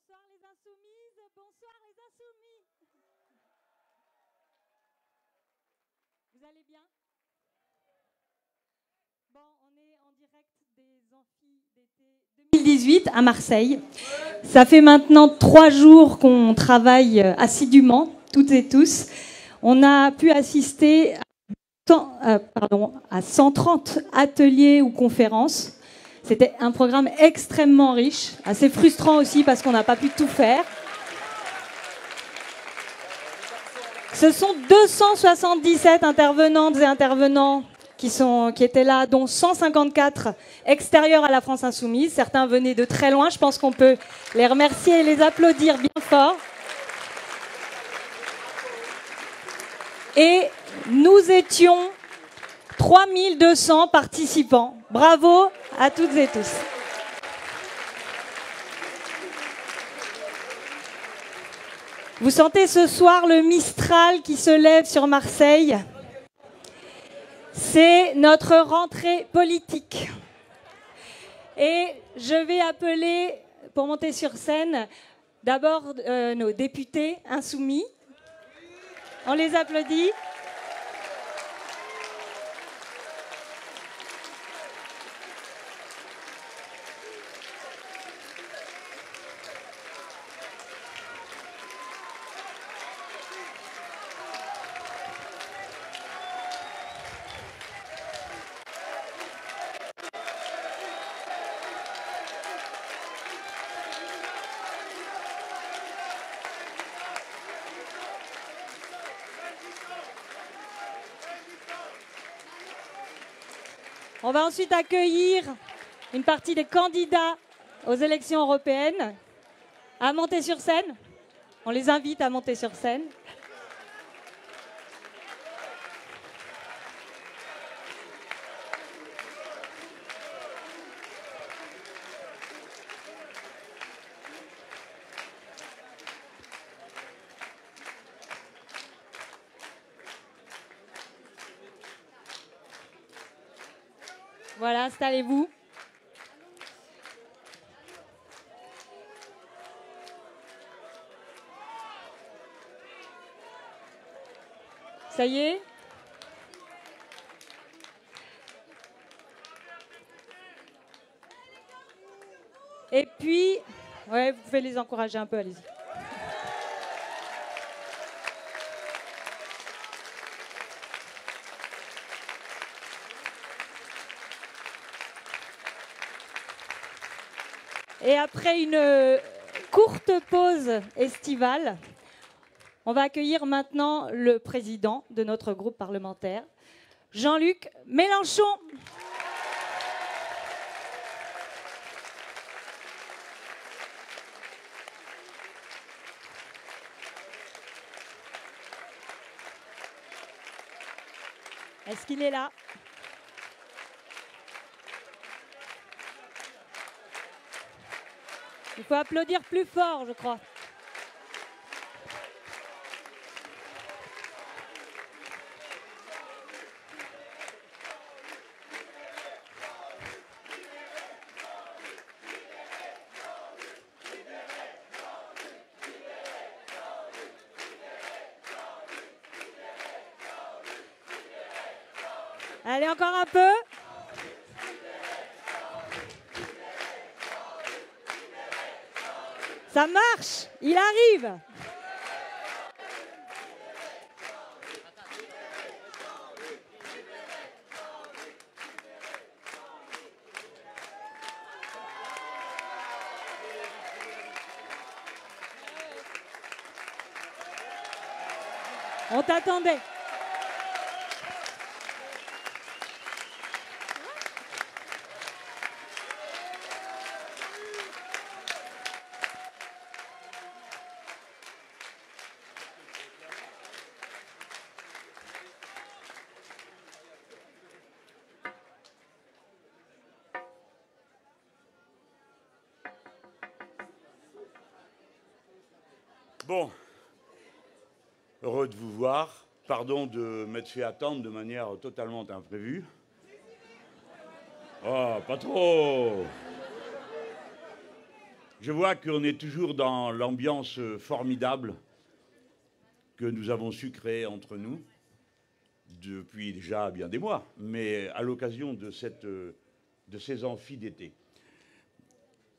Bonsoir les insoumises, bonsoir les insoumis. Vous allez bien? Bon, on est en direct des amphis d'été 2018 à Marseille. Ça fait maintenant 3 jours qu'on travaille assidûment, toutes et tous. On a pu assister à 130 ateliers ou conférences. C'était un programme extrêmement riche, assez frustrant aussi parce qu'on n'a pas pu tout faire. Ce sont 277 intervenantes et intervenants qui étaient là, dont 154 extérieurs à la France Insoumise. Certains venaient de très loin. Je pense qu'on peut les remercier et les applaudir bien fort. Et nous étions 3200 participants. Bravo à toutes et tous. Vous sentez ce soir le Mistral qui se lève sur Marseille. C'est notre rentrée politique. Et je vais appeler, pour monter sur scène, d'abord nos députés insoumis. On les applaudit. On va ensuite accueillir une partie des candidats aux élections européennes à monter sur scène. On les invite à monter sur scène. Voilà, installez-vous. Ça y est? Et puis, ouais, vous pouvez les encourager un peu, allez-y. Et après une courte pause estivale, on va accueillir maintenant le président de notre groupe parlementaire, Jean-Luc Mélenchon. Est-ce qu'il est là? Il faut applaudir plus fort, je crois. Allez, encore un peu. Ça marche, il arrive. On t'attendait. Bon, heureux de vous voir. Pardon de m'être fait attendre de manière totalement imprévue. Oh, pas trop. Je vois qu'on est toujours dans l'ambiance formidable que nous avons su créer entre nous depuis déjà bien des mois, mais à l'occasion de ces amphis d'été.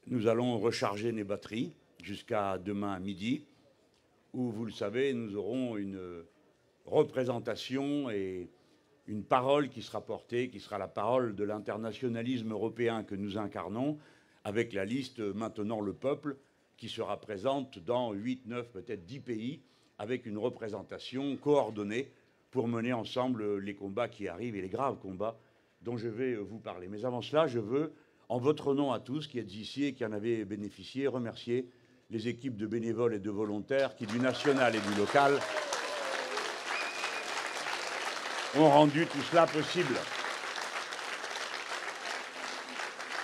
Nous allons recharger les batteries jusqu'à demain à midi, où, vous le savez, nous aurons une représentation et une parole qui sera portée, qui sera la parole de l'internationalisme européen que nous incarnons, avec la liste Maintenant le peuple, qui sera présente dans 8, 9, peut-être 10 pays, avec une représentation coordonnée pour mener ensemble les combats qui arrivent et les graves combats dont je vais vous parler. Mais avant cela, je veux, en votre nom à tous qui êtes ici et qui en avez bénéficié, remercier les équipes de bénévoles et de volontaires qui, du national et du local, ont rendu tout cela possible.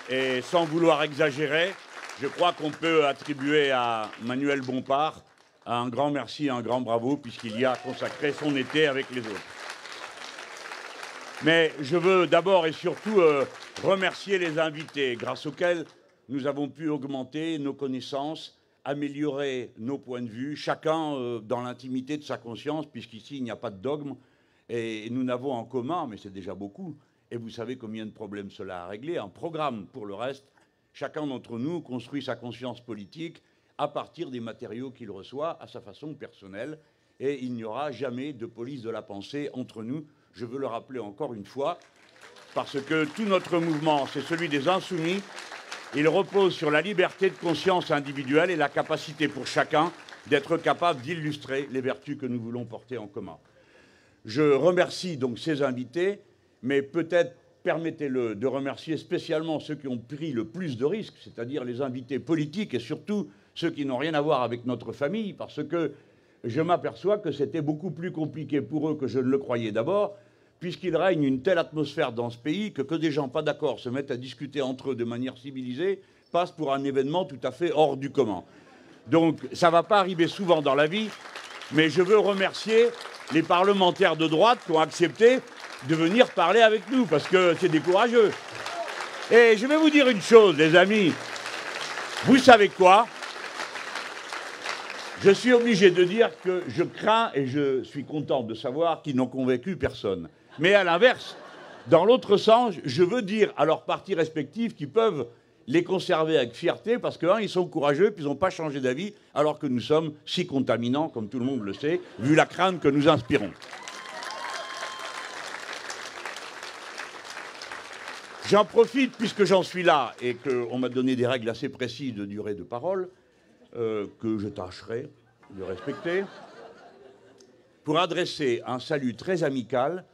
Et sans vouloir exagérer, je crois qu'on peut attribuer à Manuel Bompard un grand merci et un grand bravo, puisqu'il y a consacré son été avec les autres. Mais je veux d'abord et surtout remercier les invités, grâce auxquels nous avons pu augmenter nos connaissances, améliorer nos points de vue, chacun dans l'intimité de sa conscience, puisqu'ici il n'y a pas de dogme, et nous n'avons en commun, mais c'est déjà beaucoup, et vous savez combien de problèmes cela a réglé, un programme pour le reste. Chacun d'entre nous construit sa conscience politique à partir des matériaux qu'il reçoit à sa façon personnelle, et il n'y aura jamais de police de la pensée entre nous. Je veux le rappeler encore une fois, parce que tout notre mouvement, c'est celui des insoumis. Il repose sur la liberté de conscience individuelle et la capacité pour chacun d'être capable d'illustrer les vertus que nous voulons porter en commun. Je remercie donc ces invités, mais peut-être permettez-le de remercier spécialement ceux qui ont pris le plus de risques, c'est-à-dire les invités politiques et surtout ceux qui n'ont rien à voir avec notre famille, parce que je m'aperçois que c'était beaucoup plus compliqué pour eux que je ne le croyais d'abord, puisqu'il règne une telle atmosphère dans ce pays que des gens pas d'accord se mettent à discuter entre eux de manière civilisée passe pour un événement tout à fait hors du commun. Donc ça ne va pas arriver souvent dans la vie, mais je veux remercier les parlementaires de droite qui ont accepté de venir parler avec nous, parce que c'est des courageux. Et je vais vous dire une chose, les amis. Vous savez quoi ? Je suis obligé de dire que je crains, et je suis content de savoir qu'ils n'ont convaincu personne. Mais à l'inverse, dans l'autre sens, je veux dire à leurs partis respectifs qu'ils peuvent les conserver avec fierté, parce que, ils sont courageux, puis ils n'ont pas changé d'avis, alors que nous sommes si contaminants, comme tout le monde le sait, vu la crainte que nous inspirons. J'en profite, puisque j'en suis là, et qu'on m'a donné des règles assez précises de durée de parole, que je tâcherai de respecter, pour adresser un salut très amical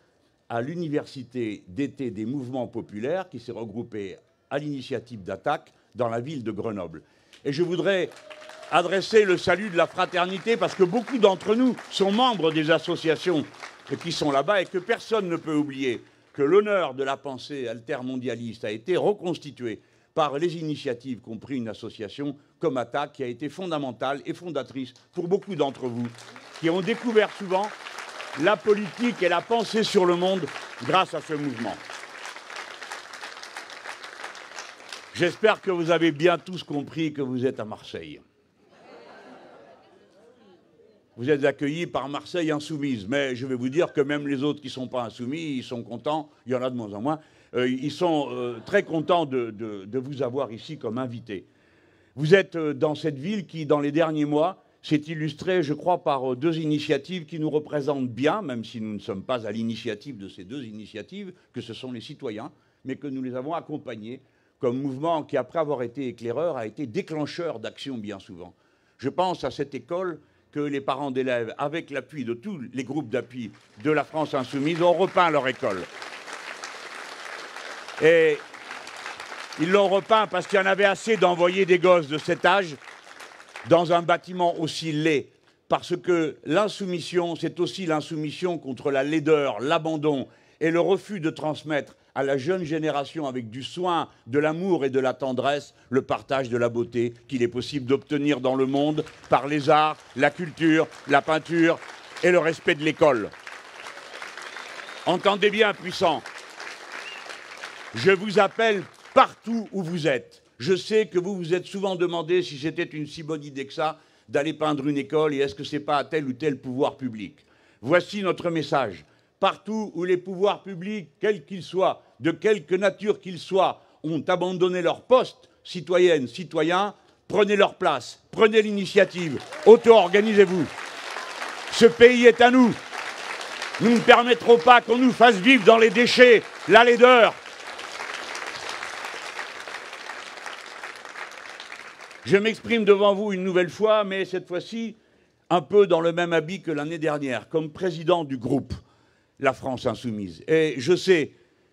à l'université d'été des mouvements populaires qui s'est regroupée à l'initiative d'Attaque dans la ville de Grenoble. Et je voudrais adresser le salut de la fraternité parce que beaucoup d'entre nous sont membres des associations qui sont là-bas et que personne ne peut oublier que l'honneur de la pensée altermondialiste a été reconstitué par les initiatives qu'ont pris une association comme Attaque, qui a été fondamentale et fondatrice pour beaucoup d'entre vous, qui ont découvert souvent la politique et la pensée sur le monde grâce à ce mouvement. J'espère que vous avez bien tous compris que vous êtes à Marseille. Vous êtes accueillis par Marseille Insoumise, mais je vais vous dire que même les autres qui ne sont pas insoumis, ils sont contents, il y en a de moins en moins, ils sont très contents de vous avoir ici comme invité. Vous êtes dans cette ville qui, dans les derniers mois, s'est illustrée, je crois, par deux initiatives qui nous représentent bien, même si nous ne sommes pas à l'initiative de ces deux initiatives, que ce sont les citoyens, mais que nous les avons accompagnés comme mouvement qui, après avoir été éclaireur, a été déclencheur d'actions bien souvent. Je pense à cette école que les parents d'élèves, avec l'appui de tous les groupes d'appui de la France Insoumise, ont repeint leur école. Et ils l'ont repeint parce qu'il y en avait assez d'envoyer des gosses de cet âge dans un bâtiment aussi laid. Parce que l'insoumission, c'est aussi l'insoumission contre la laideur, l'abandon et le refus de transmettre à la jeune génération avec du soin, de l'amour et de la tendresse, le partage de la beauté qu'il est possible d'obtenir dans le monde par les arts, la culture, la peinture et le respect de l'école. Entendez bien, puissants, je vous appelle partout où vous êtes. Je sais que vous vous êtes souvent demandé si c'était une si bonne idée que ça d'aller peindre une école et est-ce que c'est pas à tel ou tel pouvoir public. Voici notre message. Partout où les pouvoirs publics, quels qu'ils soient, de quelque nature qu'ils soient, ont abandonné leur poste, citoyennes, citoyens, prenez leur place, prenez l'initiative, auto-organisez-vous. Ce pays est à nous. Nous ne permettrons pas qu'on nous fasse vivre dans les déchets, la laideur. Je m'exprime devant vous une nouvelle fois, mais cette fois-ci, un peu dans le même habit que l'année dernière, comme président du groupe La France Insoumise. Et je sais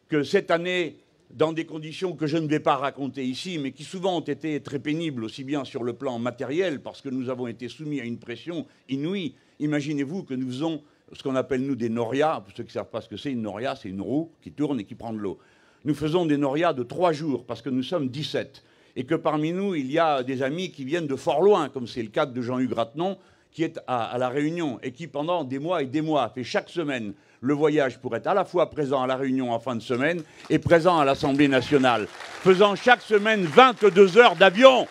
que cette année, dans des conditions que je ne vais pas raconter ici, mais qui souvent ont été très pénibles, aussi bien sur le plan matériel, parce que nous avons été soumis à une pression inouïe. Imaginez-vous que nous faisons ce qu'on appelle, nous, des norias. Pour ceux qui ne savent pas ce que c'est, une noria, c'est une roue qui tourne et qui prend de l'eau. Nous faisons des norias de 3 jours, parce que nous sommes 17. Et que parmi nous, il y a des amis qui viennent de fort loin, comme c'est le cas de Jean-Hugues Ratenon, qui est à La Réunion, et qui, pendant des mois et des mois, fait chaque semaine le voyage pour être à la fois présent à La Réunion en fin de semaine et présent à l'Assemblée nationale, faisant chaque semaine 22 heures d'avion.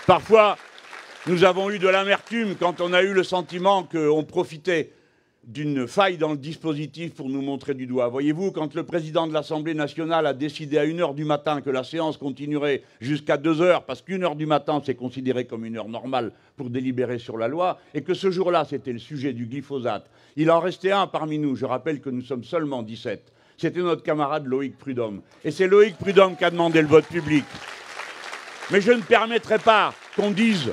Parfois, nous avons eu de l'amertume quand on a eu le sentiment qu'on profitait d'une faille dans le dispositif pour nous montrer du doigt. Voyez-vous, quand le président de l'Assemblée nationale a décidé à 1 h du matin que la séance continuerait jusqu'à 2 h, parce qu'1 h du matin, c'est considéré comme une heure normale pour délibérer sur la loi, et que ce jour-là, c'était le sujet du glyphosate, il en restait un parmi nous. Je rappelle que nous sommes seulement 17. C'était notre camarade Loïc Prudhomme. Et c'est Loïc Prudhomme qui a demandé le vote public. Mais je ne permettrai pas qu'on dise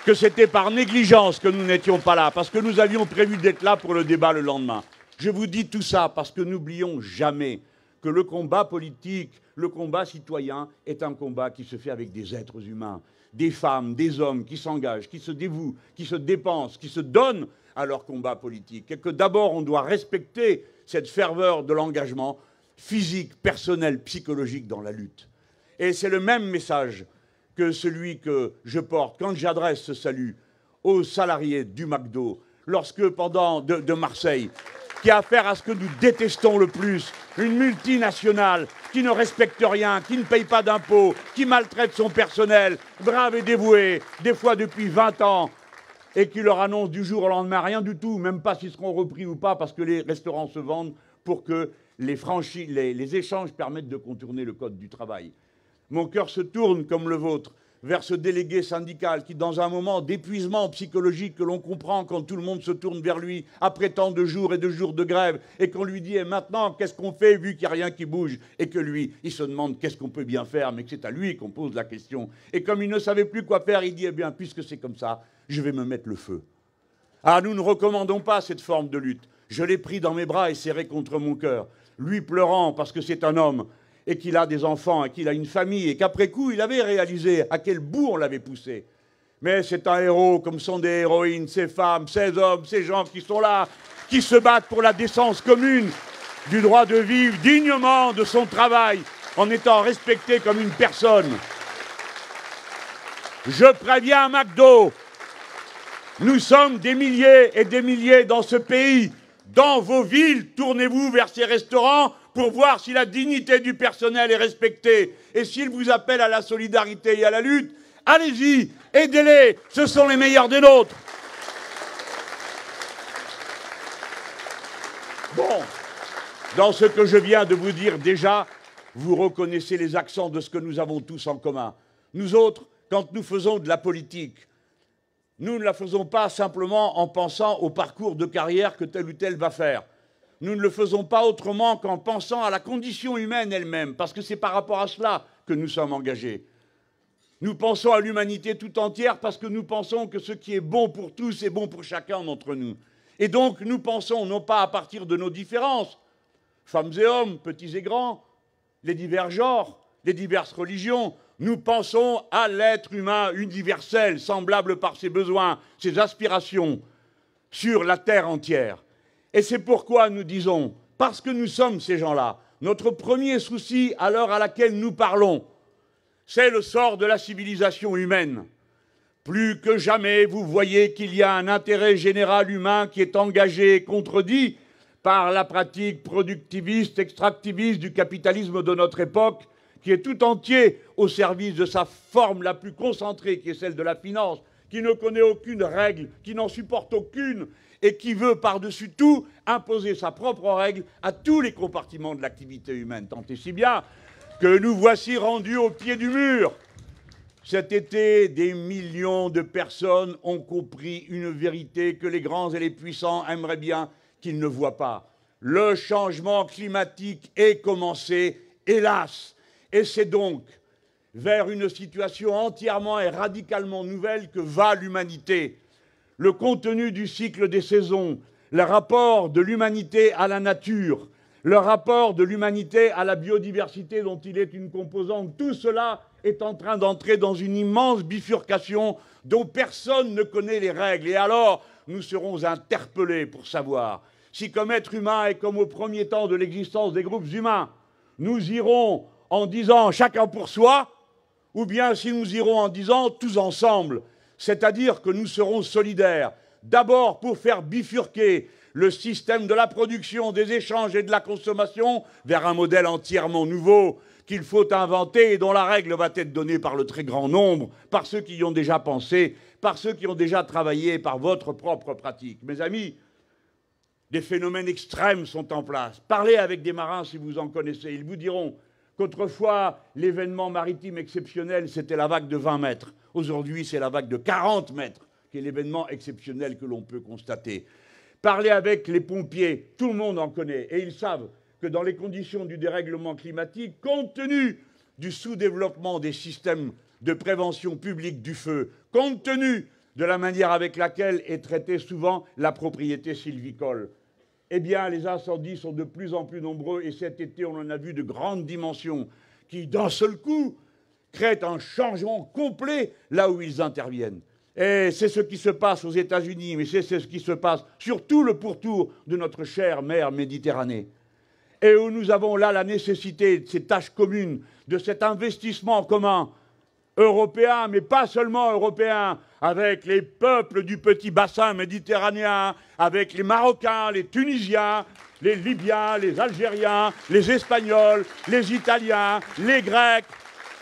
que c'était par négligence que nous n'étions pas là, parce que nous avions prévu d'être là pour le débat le lendemain. Je vous dis tout ça parce que n'oublions jamais que le combat politique, le combat citoyen est un combat qui se fait avec des êtres humains, des femmes, des hommes qui s'engagent, qui se dévouent, qui se dépensent, qui se donnent à leur combat politique. Et que d'abord on doit respecter cette ferveur de l'engagement physique, personnel, psychologique dans la lutte. Et c'est le même message que celui que je porte quand j'adresse ce salut aux salariés du McDo, lorsque de Marseille, qui a affaire à ce que nous détestons le plus, une multinationale qui ne respecte rien, qui ne paye pas d'impôts, qui maltraite son personnel, brave et dévoué, des fois depuis 20 ans, et qui leur annonce du jour au lendemain rien du tout, même pas s'ils seront repris ou pas, parce que les restaurants se vendent pour que les échanges permettent de contourner le code du travail. Mon cœur se tourne, comme le vôtre, vers ce délégué syndical qui, dans un moment d'épuisement psychologique que l'on comprend quand tout le monde se tourne vers lui, après tant de jours et de jours de grève, et qu'on lui dit « Et maintenant, qu'est-ce qu'on fait vu qu'il n'y a rien qui bouge ?» Et que lui, il se demande qu'est-ce qu'on peut bien faire, mais que c'est à lui qu'on pose la question. Et comme il ne savait plus quoi faire, il dit « Eh bien, puisque c'est comme ça, je vais me mettre le feu. » Ah, nous ne recommandons pas cette forme de lutte. Je l'ai pris dans mes bras et serré contre mon cœur, lui pleurant parce que c'est un homme, et qu'il a des enfants, et qu'il a une famille, et qu'après coup, il avait réalisé à quel bout on l'avait poussé. Mais c'est un héros, comme sont des héroïnes, ces femmes, ces hommes, ces gens qui sont là, qui se battent pour la décence commune, du droit de vivre dignement de son travail, en étant respecté comme une personne. Je préviens McDo, nous sommes des milliers et des milliers dans ce pays. Dans vos villes, tournez-vous vers ces restaurants pour voir si la dignité du personnel est respectée. Et s'ils vous appellent à la solidarité et à la lutte, allez-y, aidez-les, ce sont les meilleurs des nôtres. Bon, dans ce que je viens de vous dire déjà, vous reconnaissez les accents de ce que nous avons tous en commun. Nous autres, quand nous faisons de la politique, nous ne la faisons pas simplement en pensant au parcours de carrière que tel ou tel va faire. Nous ne le faisons pas autrement qu'en pensant à la condition humaine elle-même, parce que c'est par rapport à cela que nous sommes engagés. Nous pensons à l'humanité tout entière parce que nous pensons que ce qui est bon pour tous est bon pour chacun d'entre nous. Et donc nous pensons non pas à partir de nos différences, femmes et hommes, petits et grands, les divers genres, les diverses religions, nous pensons à l'être humain universel, semblable par ses besoins, ses aspirations, sur la terre entière. Et c'est pourquoi nous disons, parce que nous sommes ces gens-là, notre premier souci à l'heure à laquelle nous parlons, c'est le sort de la civilisation humaine. Plus que jamais, vous voyez qu'il y a un intérêt général humain qui est engagé et contredit par la pratique productiviste, extractiviste du capitalisme de notre époque, qui est tout entier au service de sa forme la plus concentrée, qui est celle de la finance, qui ne connaît aucune règle, qui n'en supporte aucune, et qui veut par-dessus tout imposer sa propre règle à tous les compartiments de l'activité humaine. Tant et si bien que nous voici rendus au pied du mur. Cet été, des millions de personnes ont compris une vérité que les grands et les puissants aimeraient bien qu'ils ne voient pas. Le changement climatique est commencé, hélas. Et c'est donc vers une situation entièrement et radicalement nouvelle que va l'humanité. Le contenu du cycle des saisons, le rapport de l'humanité à la nature, le rapport de l'humanité à la biodiversité dont il est une composante, tout cela est en train d'entrer dans une immense bifurcation dont personne ne connaît les règles. Et alors, nous serons interpellés pour savoir si, comme être humain et comme au premier temps de l'existence des groupes humains, nous irons en disant chacun pour soi, ou bien si nous irons en disant tous ensemble, c'est-à-dire que nous serons solidaires, d'abord pour faire bifurquer le système de la production, des échanges et de la consommation vers un modèle entièrement nouveau qu'il faut inventer et dont la règle va être donnée par le très grand nombre, par ceux qui y ont déjà pensé, par ceux qui ont déjà travaillé, par votre propre pratique. Mes amis, des phénomènes extrêmes sont en place. Parlez avec des marins si vous en connaissez. Ils vous diront qu'autrefois, l'événement maritime exceptionnel, c'était la vague de 20 mètres. Aujourd'hui, c'est la vague de 40 mètres qui est l'événement exceptionnel que l'on peut constater. Parlez avec les pompiers, tout le monde en connaît, et ils savent que dans les conditions du dérèglement climatique, compte tenu du sous-développement des systèmes de prévention publique du feu, compte tenu de la manière avec laquelle est traitée souvent la propriété sylvicole, eh bien, les incendies sont de plus en plus nombreux, et cet été, on en a vu de grandes dimensions qui, d'un seul coup, créent un changement complet là où ils interviennent. Et c'est ce qui se passe aux États-Unis, mais c'est ce qui se passe sur tout le pourtour de notre chère mer Méditerranée. Et où nous avons là la nécessité de ces tâches communes, de cet investissement commun européen, mais pas seulement européen, avec les peuples du petit bassin méditerranéen, avec les Marocains, les Tunisiens, les Libyens, les Algériens, les Espagnols, les Italiens, les Grecs,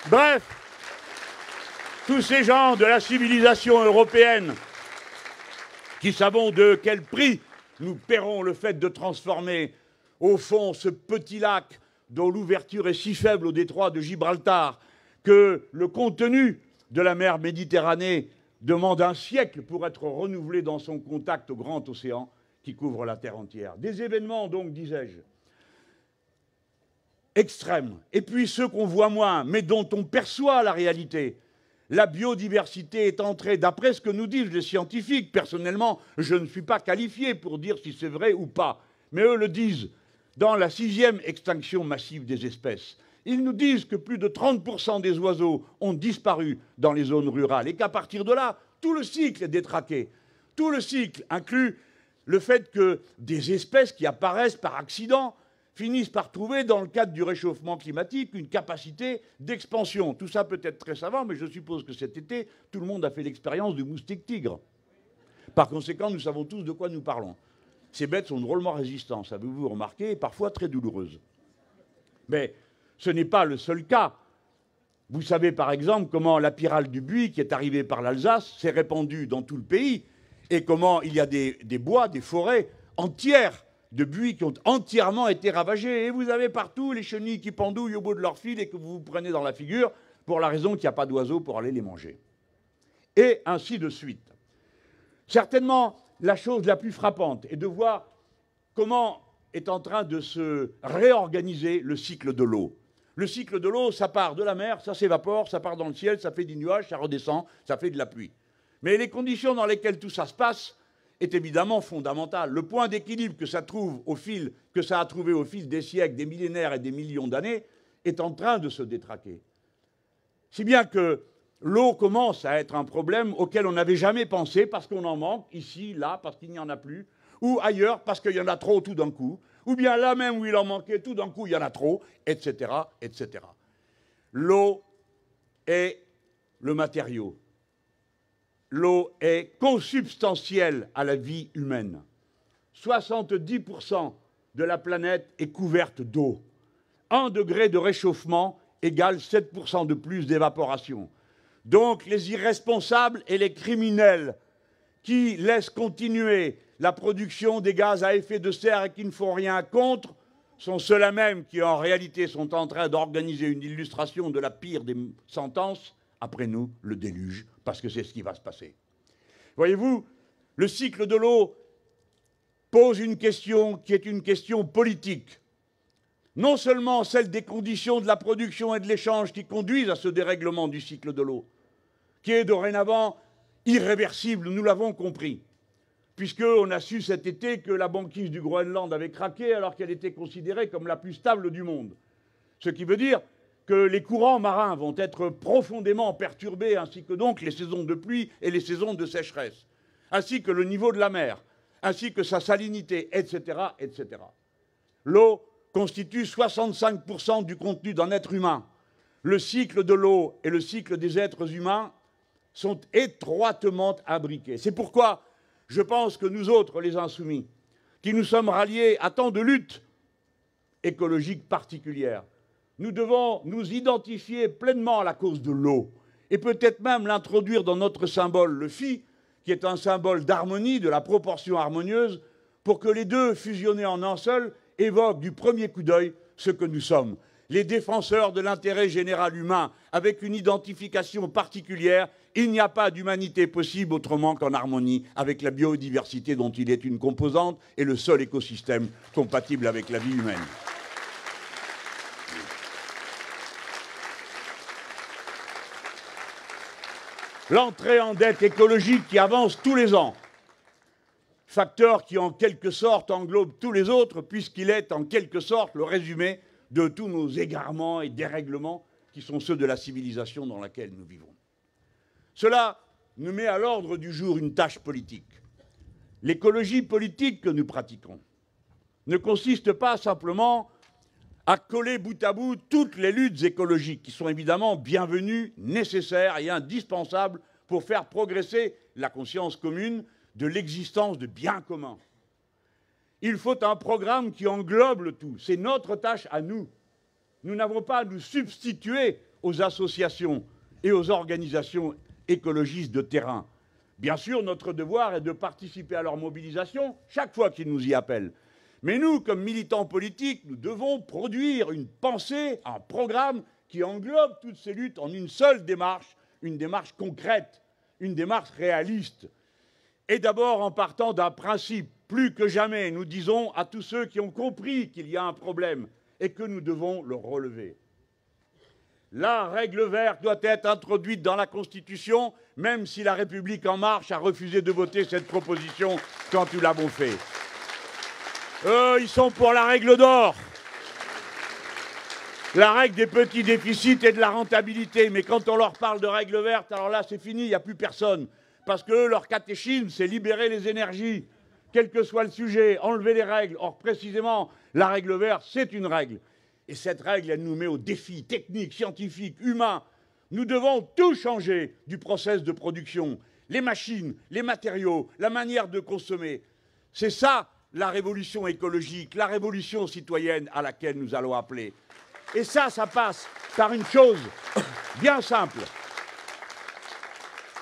bref, tous ces gens de la civilisation européenne qui savons de quel prix nous paierons le fait de transformer au fond ce petit lac dont l'ouverture est si faible au détroit de Gibraltar que le contenu de la mer Méditerranée demande un siècle pour être renouvelé dans son contact au grand océan qui couvre la Terre entière. Des événements, donc, disais-je, extrêmes, et puis ceux qu'on voit moins, mais dont on perçoit la réalité. La biodiversité est entrée, d'après ce que nous disent les scientifiques, personnellement, je ne suis pas qualifié pour dire si c'est vrai ou pas, mais eux le disent, dans la 6e extinction massive des espèces. Ils nous disent que plus de 30% des oiseaux ont disparu dans les zones rurales et qu'à partir de là, tout le cycle est détraqué. Tout le cycle inclut le fait que des espèces qui apparaissent par accident finissent par trouver, dans le cadre du réchauffement climatique, une capacité d'expansion. Tout ça peut être très savant, mais je suppose que cet été, tout le monde a fait l'expérience du moustique tigre. Par conséquent, nous savons tous de quoi nous parlons. Ces bêtes sont drôlement résistantes, avez-vous remarqué, et parfois très douloureuses. Mais ce n'est pas le seul cas. Vous savez par exemple comment la pyrale du buis, qui est arrivée par l'Alsace, s'est répandue dans tout le pays, et comment il y a des bois, des forêts entières de buis qui ont entièrement été ravagés. Et vous avez partout les chenilles qui pendouillent au bout de leur fil et que vous vous prenez dans la figure pour la raison qu'il n'y a pas d'oiseaux pour aller les manger. Et ainsi de suite. Certainement, la chose la plus frappante est de voir comment est en train de se réorganiser le cycle de l'eau. Le cycle de l'eau, ça part de la mer, ça s'évapore, ça part dans le ciel, ça fait des nuages, ça redescend, ça fait de la pluie. Mais les conditions dans lesquelles tout ça se passe est évidemment fondamentale. Le point d'équilibre que ça a trouvé au fil des siècles, des millénaires et des millions d'années est en train de se détraquer. Si bien que l'eau commence à être un problème auquel on n'avait jamais pensé parce qu'on en manque, ici, là, parce qu'il n'y en a plus, ou ailleurs parce qu'il y en a trop tout d'un coup, ou bien là même où il en manquait, tout d'un coup il y en a trop, etc., etc. L'eau est le matériau. L'eau est consubstantielle à la vie humaine. 70% de la planète est couverte d'eau. 1 degré de réchauffement égale 7% de plus d'évaporation. Donc les irresponsables et les criminels qui laissent continuer la production des gaz à effet de serre et qui ne font rien contre sont ceux-là même qui, en réalité, sont en train d'organiser une illustration de la pire des sentences. Après nous, le déluge, parce que c'est ce qui va se passer. Voyez-vous, le cycle de l'eau pose une question qui est une question politique. Non seulement celle des conditions de la production et de l'échange qui conduisent à ce dérèglement du cycle de l'eau, qui est dorénavant irréversible, nous l'avons compris, puisqu'on a su cet été que la banquise du Groenland avait craqué alors qu'elle était considérée comme la plus stable du monde. Ce qui veut dire que les courants marins vont être profondément perturbés, ainsi que donc les saisons de pluie et les saisons de sécheresse, ainsi que le niveau de la mer, ainsi que sa salinité, etc., etc. L'eau constitue 65% du contenu d'un être humain. Le cycle de l'eau et le cycle des êtres humains sont étroitement imbriqués. C'est pourquoi je pense que nous autres, les insoumis, qui nous sommes ralliés à tant de luttes écologiques particulières, nous devons nous identifier pleinement à la cause de l'eau et peut-être même l'introduire dans notre symbole, le phi, qui est un symbole d'harmonie, de la proportion harmonieuse, pour que les deux, fusionnés en un seul, évoquent du premier coup d'œil ce que nous sommes, les défenseurs de l'intérêt général humain, avec une identification particulière. Il n'y a pas d'humanité possible autrement qu'en harmonie avec la biodiversité dont il est une composante et le seul écosystème compatible avec la vie humaine. L'entrée en dette écologique qui avance tous les ans, facteur qui en quelque sorte englobe tous les autres, puisqu'il est en quelque sorte le résumé de tous nos égarements et dérèglements qui sont ceux de la civilisation dans laquelle nous vivons. Cela nous met à l'ordre du jour une tâche politique. L'écologie politique que nous pratiquons ne consiste pas simplement à coller bout à bout toutes les luttes écologiques qui sont évidemment bienvenues, nécessaires et indispensables pour faire progresser la conscience commune de l'existence de biens communs. Il faut un programme qui englobe le tout. C'est notre tâche à nous. Nous n'avons pas à nous substituer aux associations et aux organisations écologistes de terrain. Bien sûr, notre devoir est de participer à leur mobilisation chaque fois qu'ils nous y appellent. Mais nous, comme militants politiques, nous devons produire une pensée, un programme qui englobe toutes ces luttes en une seule démarche, une démarche concrète, une démarche réaliste. Et d'abord en partant d'un principe, plus que jamais, nous disons à tous ceux qui ont compris qu'il y a un problème et que nous devons le relever. La règle verte doit être introduite dans la Constitution, même si la République En Marche a refusé de voter cette proposition quand nous l'avons fait. Eux, ils sont pour la règle d'or. La règle des petits déficits et de la rentabilité. Mais quand on leur parle de règle verte, alors là, c'est fini, il n'y a plus personne. Parce que leur catéchisme, c'est libérer les énergies, quel que soit le sujet, enlever les règles. Or, précisément, la règle verte, c'est une règle. Et cette règle, elle nous met au défi technique, scientifique, humain. Nous devons tout changer du process de production. Les machines, les matériaux, la manière de consommer. C'est ça, la révolution écologique, la révolution citoyenne à laquelle nous allons appeler. Et ça passe par une chose bien simple.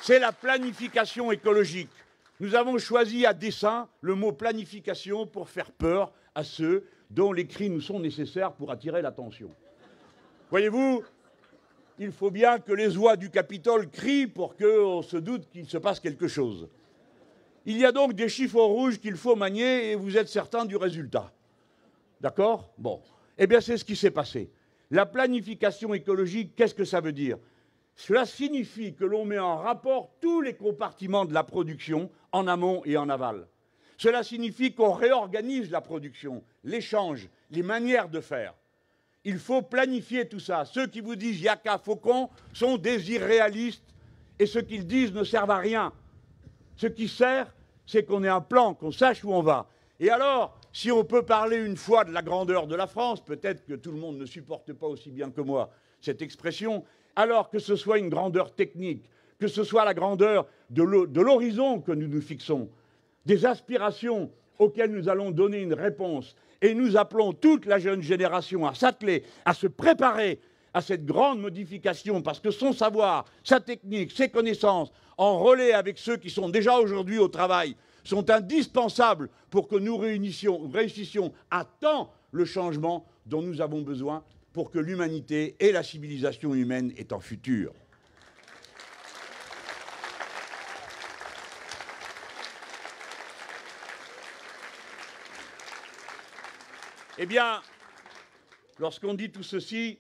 C'est la planification écologique. Nous avons choisi à dessein le mot planification pour faire peur à ceux dont les cris nous sont nécessaires pour attirer l'attention. Voyez-vous, il faut bien que les oies du Capitole crient pour qu'on se doute qu'il se passe quelque chose. Il y a donc des chiffres rouges qu'il faut manier et vous êtes certain du résultat. D'accord ? Bon. Eh bien, c'est ce qui s'est passé. La planification écologique, qu'est-ce que ça veut dire ? Cela signifie que l'on met en rapport tous les compartiments de la production, en amont et en aval. Cela signifie qu'on réorganise la production, l'échange, les manières de faire. Il faut planifier tout ça. Ceux qui vous disent « Yaka Faucon » sont des irréalistes et ce qu'ils disent ne servent à rien. Ce qui sert, c'est qu'on ait un plan, qu'on sache où on va. Et alors, si on peut parler une fois de la grandeur de la France, peut-être que tout le monde ne supporte pas aussi bien que moi cette expression, alors que ce soit une grandeur technique, que ce soit la grandeur de l'horizon que nous nous fixons, des aspirations auxquels nous allons donner une réponse. Et nous appelons toute la jeune génération à s'atteler, à se préparer à cette grande modification, parce que son savoir, sa technique, ses connaissances, en relais avec ceux qui sont déjà aujourd'hui au travail, sont indispensables pour que nous réussissions à temps le changement dont nous avons besoin pour que l'humanité et la civilisation humaine aient un futur. Eh bien, lorsqu'on dit tout ceci,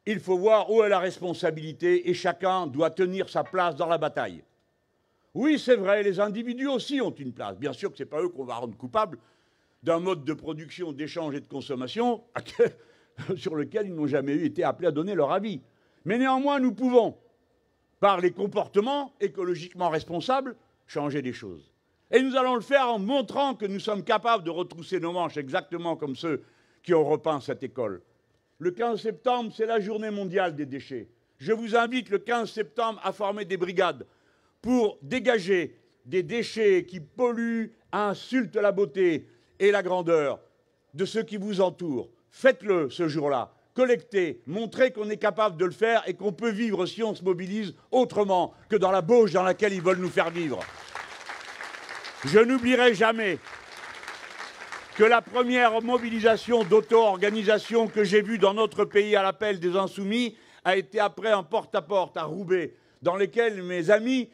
il faut voir où est la responsabilité et chacun doit tenir sa place dans la bataille. Oui, c'est vrai, les individus aussi ont une place. Bien sûr que ce n'est pas eux qu'on va rendre coupables d'un mode de production, d'échange et de consommation sur lequel ils n'ont jamais été appelés à donner leur avis. Mais néanmoins, nous pouvons, par les comportements écologiquement responsables, changer les choses. Et nous allons le faire en montrant que nous sommes capables de retrousser nos manches exactement comme ceux qui ont repeint cette école. Le 15 septembre, c'est la journée mondiale des déchets. Je vous invite le 15 septembre à former des brigades pour dégager des déchets qui polluent, insultent la beauté et la grandeur de ceux qui vous entourent. Faites-le ce jour-là. Collectez, montrez qu'on est capable de le faire et qu'on peut vivre si on se mobilise autrement que dans la bauche dans laquelle ils veulent nous faire vivre. Je n'oublierai jamais que la première mobilisation d'auto-organisation que j'ai vue dans notre pays à l'appel des Insoumis a été après un porte-à-porte à Roubaix, dans lequel mes amis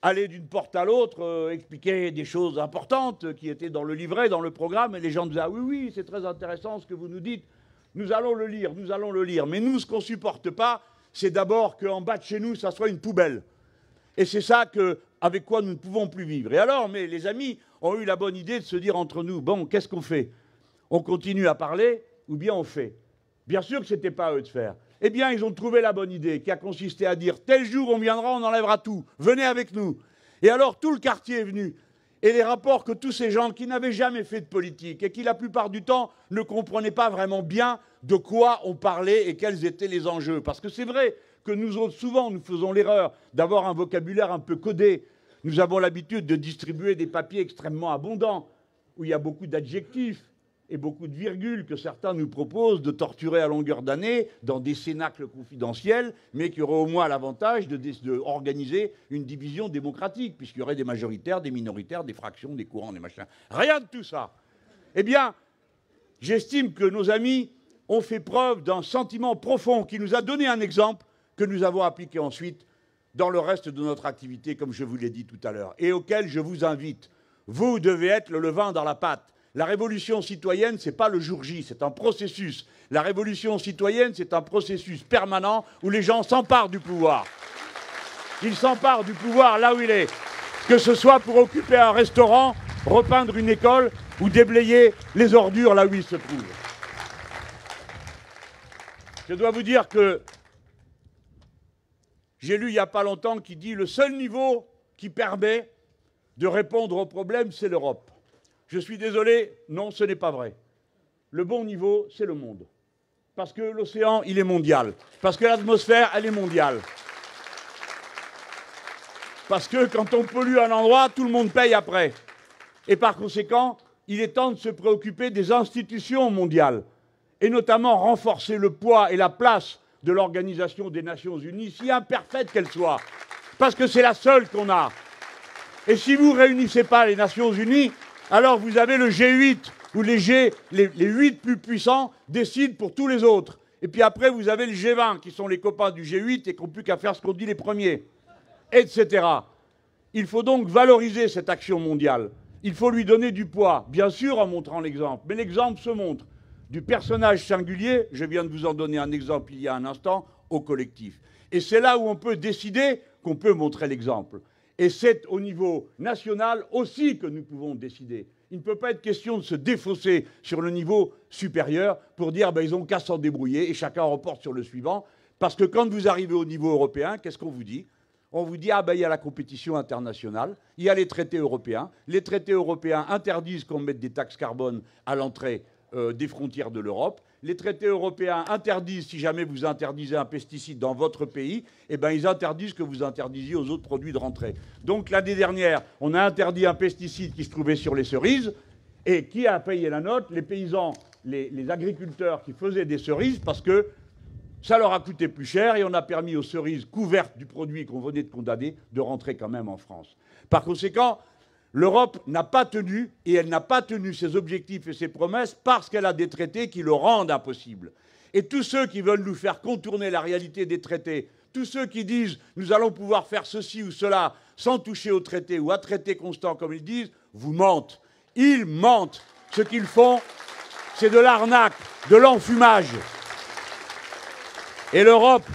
allaient d'une porte à l'autre, expliquer des choses importantes qui étaient dans le livret, dans le programme, et les gens disaient « Ah oui, oui, c'est très intéressant ce que vous nous dites, nous allons le lire, nous allons le lire. » Mais nous, ce qu'on ne supporte pas, c'est d'abord qu'en bas de chez nous, ça soit une poubelle. Et c'est ça avec quoi nous ne pouvons plus vivre. Et alors, mais les amis ont eu la bonne idée de se dire entre nous, bon, qu'est-ce qu'on fait? On continue à parler ou bien on fait? Bien sûr que ce n'était pas à eux de faire. Eh bien, ils ont trouvé la bonne idée qui a consisté à dire, tel jour on viendra, on enlèvera tout, venez avec nous. Et alors tout le quartier est venu. Et les rapports que tous ces gens qui n'avaient jamais fait de politique et qui la plupart du temps ne comprenaient pas vraiment bien de quoi on parlait et quels étaient les enjeux. Parce que c'est vrai que nous autres, souvent, nous faisons l'erreur d'avoir un vocabulaire un peu codé. Nous avons l'habitude de distribuer des papiers extrêmement abondants, où il y a beaucoup d'adjectifs et beaucoup de virgules que certains nous proposent de torturer à longueur d'année dans des cénacles confidentiels, mais qui auraient au moins l'avantage d'organiser une division démocratique, puisqu'il y aurait des majoritaires, des minoritaires, des fractions, des courants, des machins. Rien de tout ça. Eh bien, j'estime que nos amis ont fait preuve d'un sentiment profond qui nous a donné un exemple que nous avons appliqué ensuite dans le reste de notre activité, comme je vous l'ai dit tout à l'heure, et auquel je vous invite. Vous devez être le levain dans la pâte. La révolution citoyenne, ce n'est pas le jour J, c'est un processus. La révolution citoyenne, c'est un processus permanent où les gens s'emparent du pouvoir. Ils s'emparent du pouvoir là où il est, que ce soit pour occuper un restaurant, repeindre une école ou déblayer les ordures là où ils se trouvent. Je dois vous dire que j'ai lu il n'y a pas longtemps qui dit « Le seul niveau qui permet de répondre aux problèmes, c'est l'Europe ». Je suis désolé, non, ce n'est pas vrai. Le bon niveau, c'est le monde. Parce que l'océan, il est mondial. Parce que l'atmosphère, elle est mondiale. Parce que quand on pollue un endroit, tout le monde paye après. Et par conséquent, il est temps de se préoccuper des institutions mondiales. Et notamment renforcer le poids et la place de l'Organisation des Nations Unies, si imparfaite qu'elle soit. Parce que c'est la seule qu'on a. Et si vous ne réunissez pas les Nations Unies, alors vous avez le G8, où les 8 plus puissants décident pour tous les autres. Et puis après, vous avez le G20, qui sont les copains du G8 et qui n'ont plus qu'à faire ce qu'on dit les premiers, etc. Il faut donc valoriser cette action mondiale. Il faut lui donner du poids, bien sûr en montrant l'exemple. Mais l'exemple se montre du personnage singulier, je viens de vous en donner un exemple il y a un instant, au collectif. Et c'est là où on peut décider qu'on peut montrer l'exemple. Et c'est au niveau national aussi que nous pouvons décider. Il ne peut pas être question de se défausser sur le niveau supérieur pour dire ils n'ont qu'à s'en débrouiller et chacun reporte sur le suivant. Parce que quand vous arrivez au niveau européen, qu'est-ce qu'on vous dit? On vous dit il y a la compétition internationale, il y a les traités européens. Les traités européens interdisent qu'on mette des taxes carbone à l'entrée des frontières de l'Europe. Les traités européens interdisent, si jamais vous interdisez un pesticide dans votre pays, eh ben, ils interdisent que vous interdisiez aux autres produits de rentrée. Donc l'année dernière, on a interdit un pesticide qui se trouvait sur les cerises. Et qui a payé la note? Les paysans, les agriculteurs qui faisaient des cerises, parce que ça leur a coûté plus cher et on a permis aux cerises couvertes du produit qu'on venait de condamner de rentrer quand même en France. Par conséquent, l'Europe n'a pas tenu, et elle n'a pas tenu ses objectifs et ses promesses parce qu'elle a des traités qui le rendent impossible. Et tous ceux qui veulent nous faire contourner la réalité des traités, tous ceux qui disent « nous allons pouvoir faire ceci ou cela sans toucher aux traités ou à traités constants » comme ils disent, vous mentent. Ils mentent. Ce qu'ils font, c'est de l'arnaque, de l'enfumage. Et l'Europe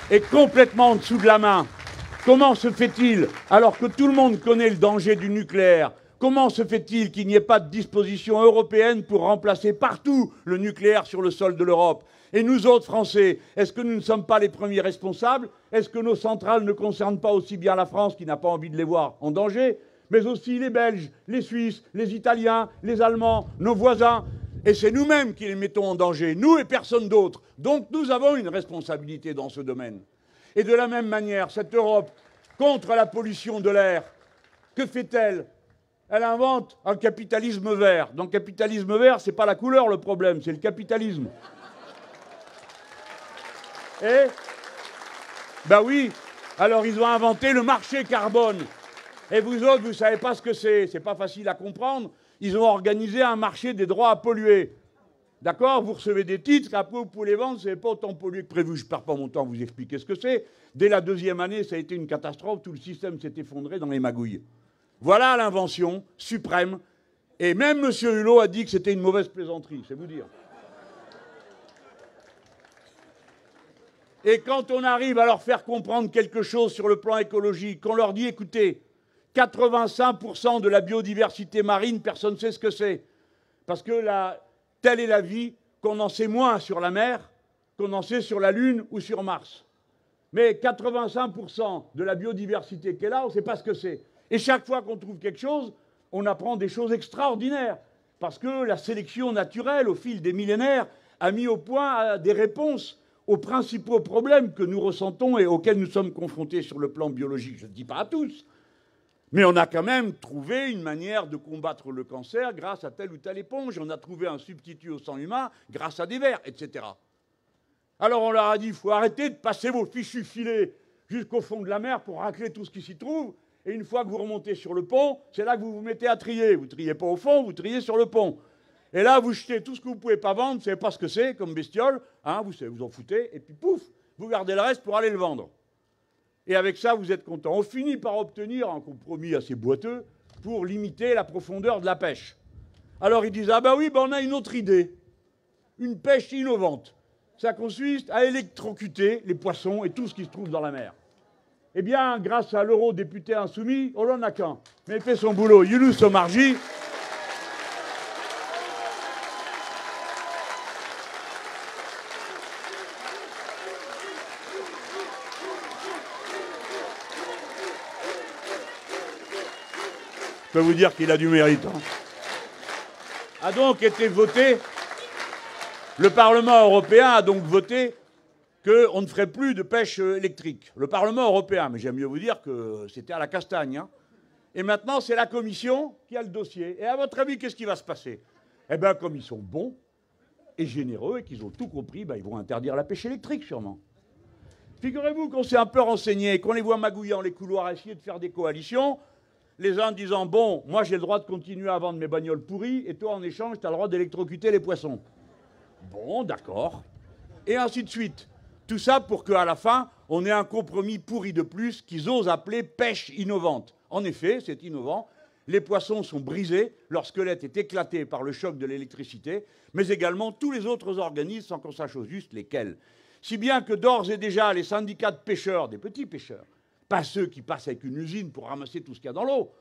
est complètement en dessous de la main. Comment se fait-il, alors que tout le monde connaît le danger du nucléaire, comment se fait-il qu'il n'y ait pas de disposition européenne pour remplacer partout le nucléaire sur le sol de l'Europe? Et nous autres Français, est-ce que nous ne sommes pas les premiers responsables? Est-ce que nos centrales ne concernent pas aussi bien la France, qui n'a pas envie de les voir en danger, mais aussi les Belges, les Suisses, les Italiens, les Allemands, nos voisins? Et c'est nous-mêmes qui les mettons en danger, nous et personne d'autre. Donc nous avons une responsabilité dans ce domaine. Et de la même manière, cette Europe, contre la pollution de l'air, que fait-elle? Elle invente un capitalisme vert. Dans le capitalisme vert, ce n'est pas la couleur le problème, c'est le capitalisme. Et ben oui, alors ils ont inventé le marché carbone. Et vous autres, vous ne savez pas ce que c'est pas facile à comprendre. Ils ont organisé un marché des droits à polluer. D'accord? Vous recevez des titres, après vous pouvez les vendre, ce n'est pas autant pollué que prévu. Je ne perds pas mon temps à vous expliquer ce que c'est. Dès la deuxième année, ça a été une catastrophe, tout le système s'est effondré dans les magouilles. Voilà l'invention suprême. Et même M. Hulot a dit que c'était une mauvaise plaisanterie, c'est vous dire. Et quand on arrive à leur faire comprendre quelque chose sur le plan écologique, qu'on leur dit, écoutez, 85% de la biodiversité marine, personne ne sait ce que c'est. Parce que telle est la vie, qu'on en sait moins sur la mer, qu'on en sait sur la Lune ou sur Mars. Mais 85% de la biodiversité qui est là, on ne sait pas ce que c'est. Et chaque fois qu'on trouve quelque chose, on apprend des choses extraordinaires. Parce que la sélection naturelle, au fil des millénaires, a mis au point des réponses aux principaux problèmes que nous ressentons et auxquels nous sommes confrontés sur le plan biologique. Je ne dis pas à tous. Mais on a quand même trouvé une manière de combattre le cancer grâce à telle ou telle éponge. On a trouvé un substitut au sang humain grâce à des vers, etc. Alors on leur a dit, il faut arrêter de passer vos fichus filets jusqu'au fond de la mer pour racler tout ce qui s'y trouve. Et une fois que vous remontez sur le pont, c'est là que vous vous mettez à trier. Vous ne triez pas au fond, vous triez sur le pont. Et là, vous jetez tout ce que vous ne pouvez pas vendre, vous ne savez pas ce que c'est comme bestiole, hein, vous en foutez, et puis pouf, vous gardez le reste pour aller le vendre. Et avec ça, vous êtes content. On finit par obtenir un compromis assez boiteux pour limiter la profondeur de la pêche. Alors ils disent, ah ben oui, ben on a une autre idée, une pêche innovante. Ça consiste à électrocuter les poissons et tout ce qui se trouve dans la mer. Eh bien, grâce à l'eurodéputé insoumis, on n'en a qu'un. Mais il fait son boulot, Younous Omarjee. Je peux vous dire qu'il a du mérite. A donc été voté, le Parlement européen a donc voté qu'on ne ferait plus de pêche électrique. Le Parlement européen, mais j'aime mieux vous dire que c'était à la castagne. Hein. Et maintenant, c'est la Commission qui a le dossier. Et à votre avis, qu'est-ce qui va se passer? Eh bien, comme ils sont bons et généreux et qu'ils ont tout compris, ben, ils vont interdire la pêche électrique, sûrement. Figurez-vous qu'on s'est un peu renseigné et qu'on les voit magouiller dans les couloirs, essayer de faire des coalitions, les uns disant, bon, moi j'ai le droit de continuer à vendre mes bagnoles pourries, et toi en échange, tu as le droit d'électrocuter les poissons. Bon, d'accord. Et ainsi de suite. Tout ça pour qu'à la fin, on ait un compromis pourri de plus qu'ils osent appeler pêche innovante. En effet, c'est innovant. Les poissons sont brisés, leur squelette est éclaté par le choc de l'électricité, mais également tous les autres organismes sans qu'on sache au juste lesquels. Si bien que d'ores et déjà, les syndicats de pêcheurs, des petits pêcheurs, pas ceux qui passent avec une usine pour ramasser tout ce qu'il y a dans l'eau,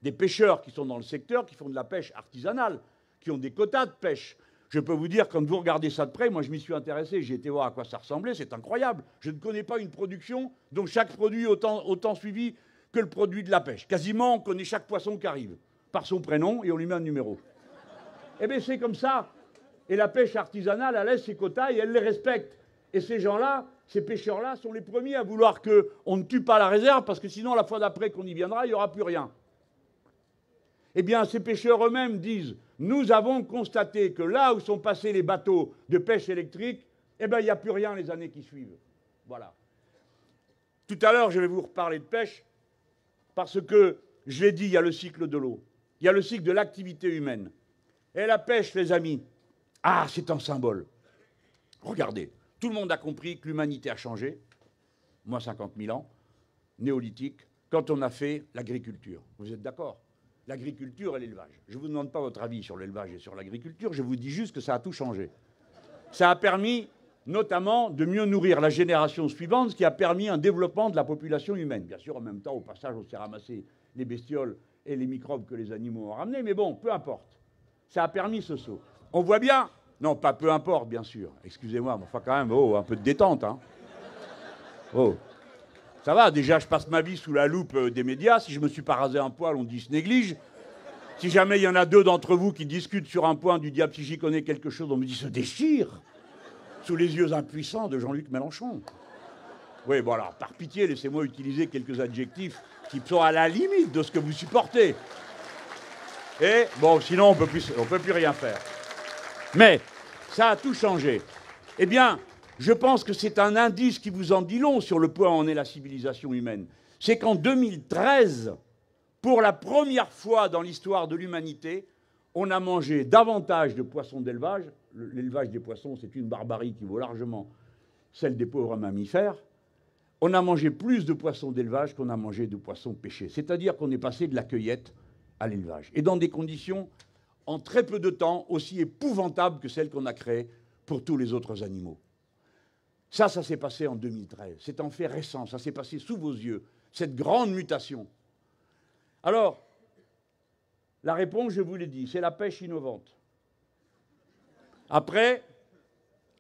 des pêcheurs qui sont dans le secteur, qui font de la pêche artisanale, qui ont des quotas de pêche. Je peux vous dire, quand vous regardez ça de près, moi je m'y suis intéressé, j'ai été voir à quoi ça ressemblait, c'est incroyable. Je ne connais pas une production dont chaque produit est autant suivi que le produit de la pêche. Quasiment, on connaît chaque poisson qui arrive, par son prénom, et on lui met un numéro. Eh bien c'est comme ça. Et la pêche artisanale, elle laisse ses quotas et elle les respecte. Et ces gens-là, ces pêcheurs-là, sont les premiers à vouloir qu'on ne tue pas la réserve, parce que sinon, la fois d'après qu'on y viendra, il n'y aura plus rien. Eh bien, ces pêcheurs eux-mêmes disent, nous avons constaté que là où sont passés les bateaux de pêche électrique, eh bien, il n'y a plus rien les années qui suivent. Voilà. Tout à l'heure, je vais vous reparler de pêche, parce que, je l'ai dit, il y a le cycle de l'eau. Il y a le cycle de l'activité humaine. Et la pêche, les amis, ah, c'est un symbole. Regardez, tout le monde a compris que l'humanité a changé, moins 50 000 ans, néolithique, quand on a fait l'agriculture. Vous êtes d'accord? L'agriculture et l'élevage. Je ne vous demande pas votre avis sur l'élevage et sur l'agriculture, je vous dis juste que ça a tout changé. Ça a permis notamment de mieux nourrir la génération suivante, ce qui a permis un développement de la population humaine. Bien sûr, en même temps, au passage, on s'est ramassé les bestioles et les microbes que les animaux ont ramenés, mais bon, peu importe. Ça a permis ce saut. On voit bien, non, pas peu importe, bien sûr, excusez-moi, mais enfin quand même, oh, un peu de détente, hein. Oh. Ça va, déjà, je passe ma vie sous la loupe des médias. Si je me suis pas rasé un poil, on dit se néglige. Si jamais il y en a deux d'entre vous qui discutent sur un point du diable, si j'y connais quelque chose, on me dit se déchire sous les yeux impuissants de Jean-Luc Mélenchon. Oui, bon alors, par pitié, laissez-moi utiliser quelques adjectifs qui sont à la limite de ce que vous supportez. Et, bon, sinon, on peut plus rien faire. Mais, ça a tout changé. Eh bien, je pense que c'est un indice qui vous en dit long sur le point où en est la civilisation humaine. C'est qu'en 2013, pour la première fois dans l'histoire de l'humanité, on a mangé davantage de poissons d'élevage. L'élevage des poissons, c'est une barbarie qui vaut largement celle des pauvres mammifères. On a mangé plus de poissons d'élevage qu'on a mangé de poissons pêchés. C'est-à-dire qu'on est passé de la cueillette à l'élevage. Et dans des conditions, en très peu de temps, aussi épouvantables que celles qu'on a créées pour tous les autres animaux. Ça s'est passé en 2013. C'est un fait récent. Ça s'est passé sous vos yeux, cette grande mutation. Alors, la réponse, je vous l'ai dit, c'est la pêche innovante. Après,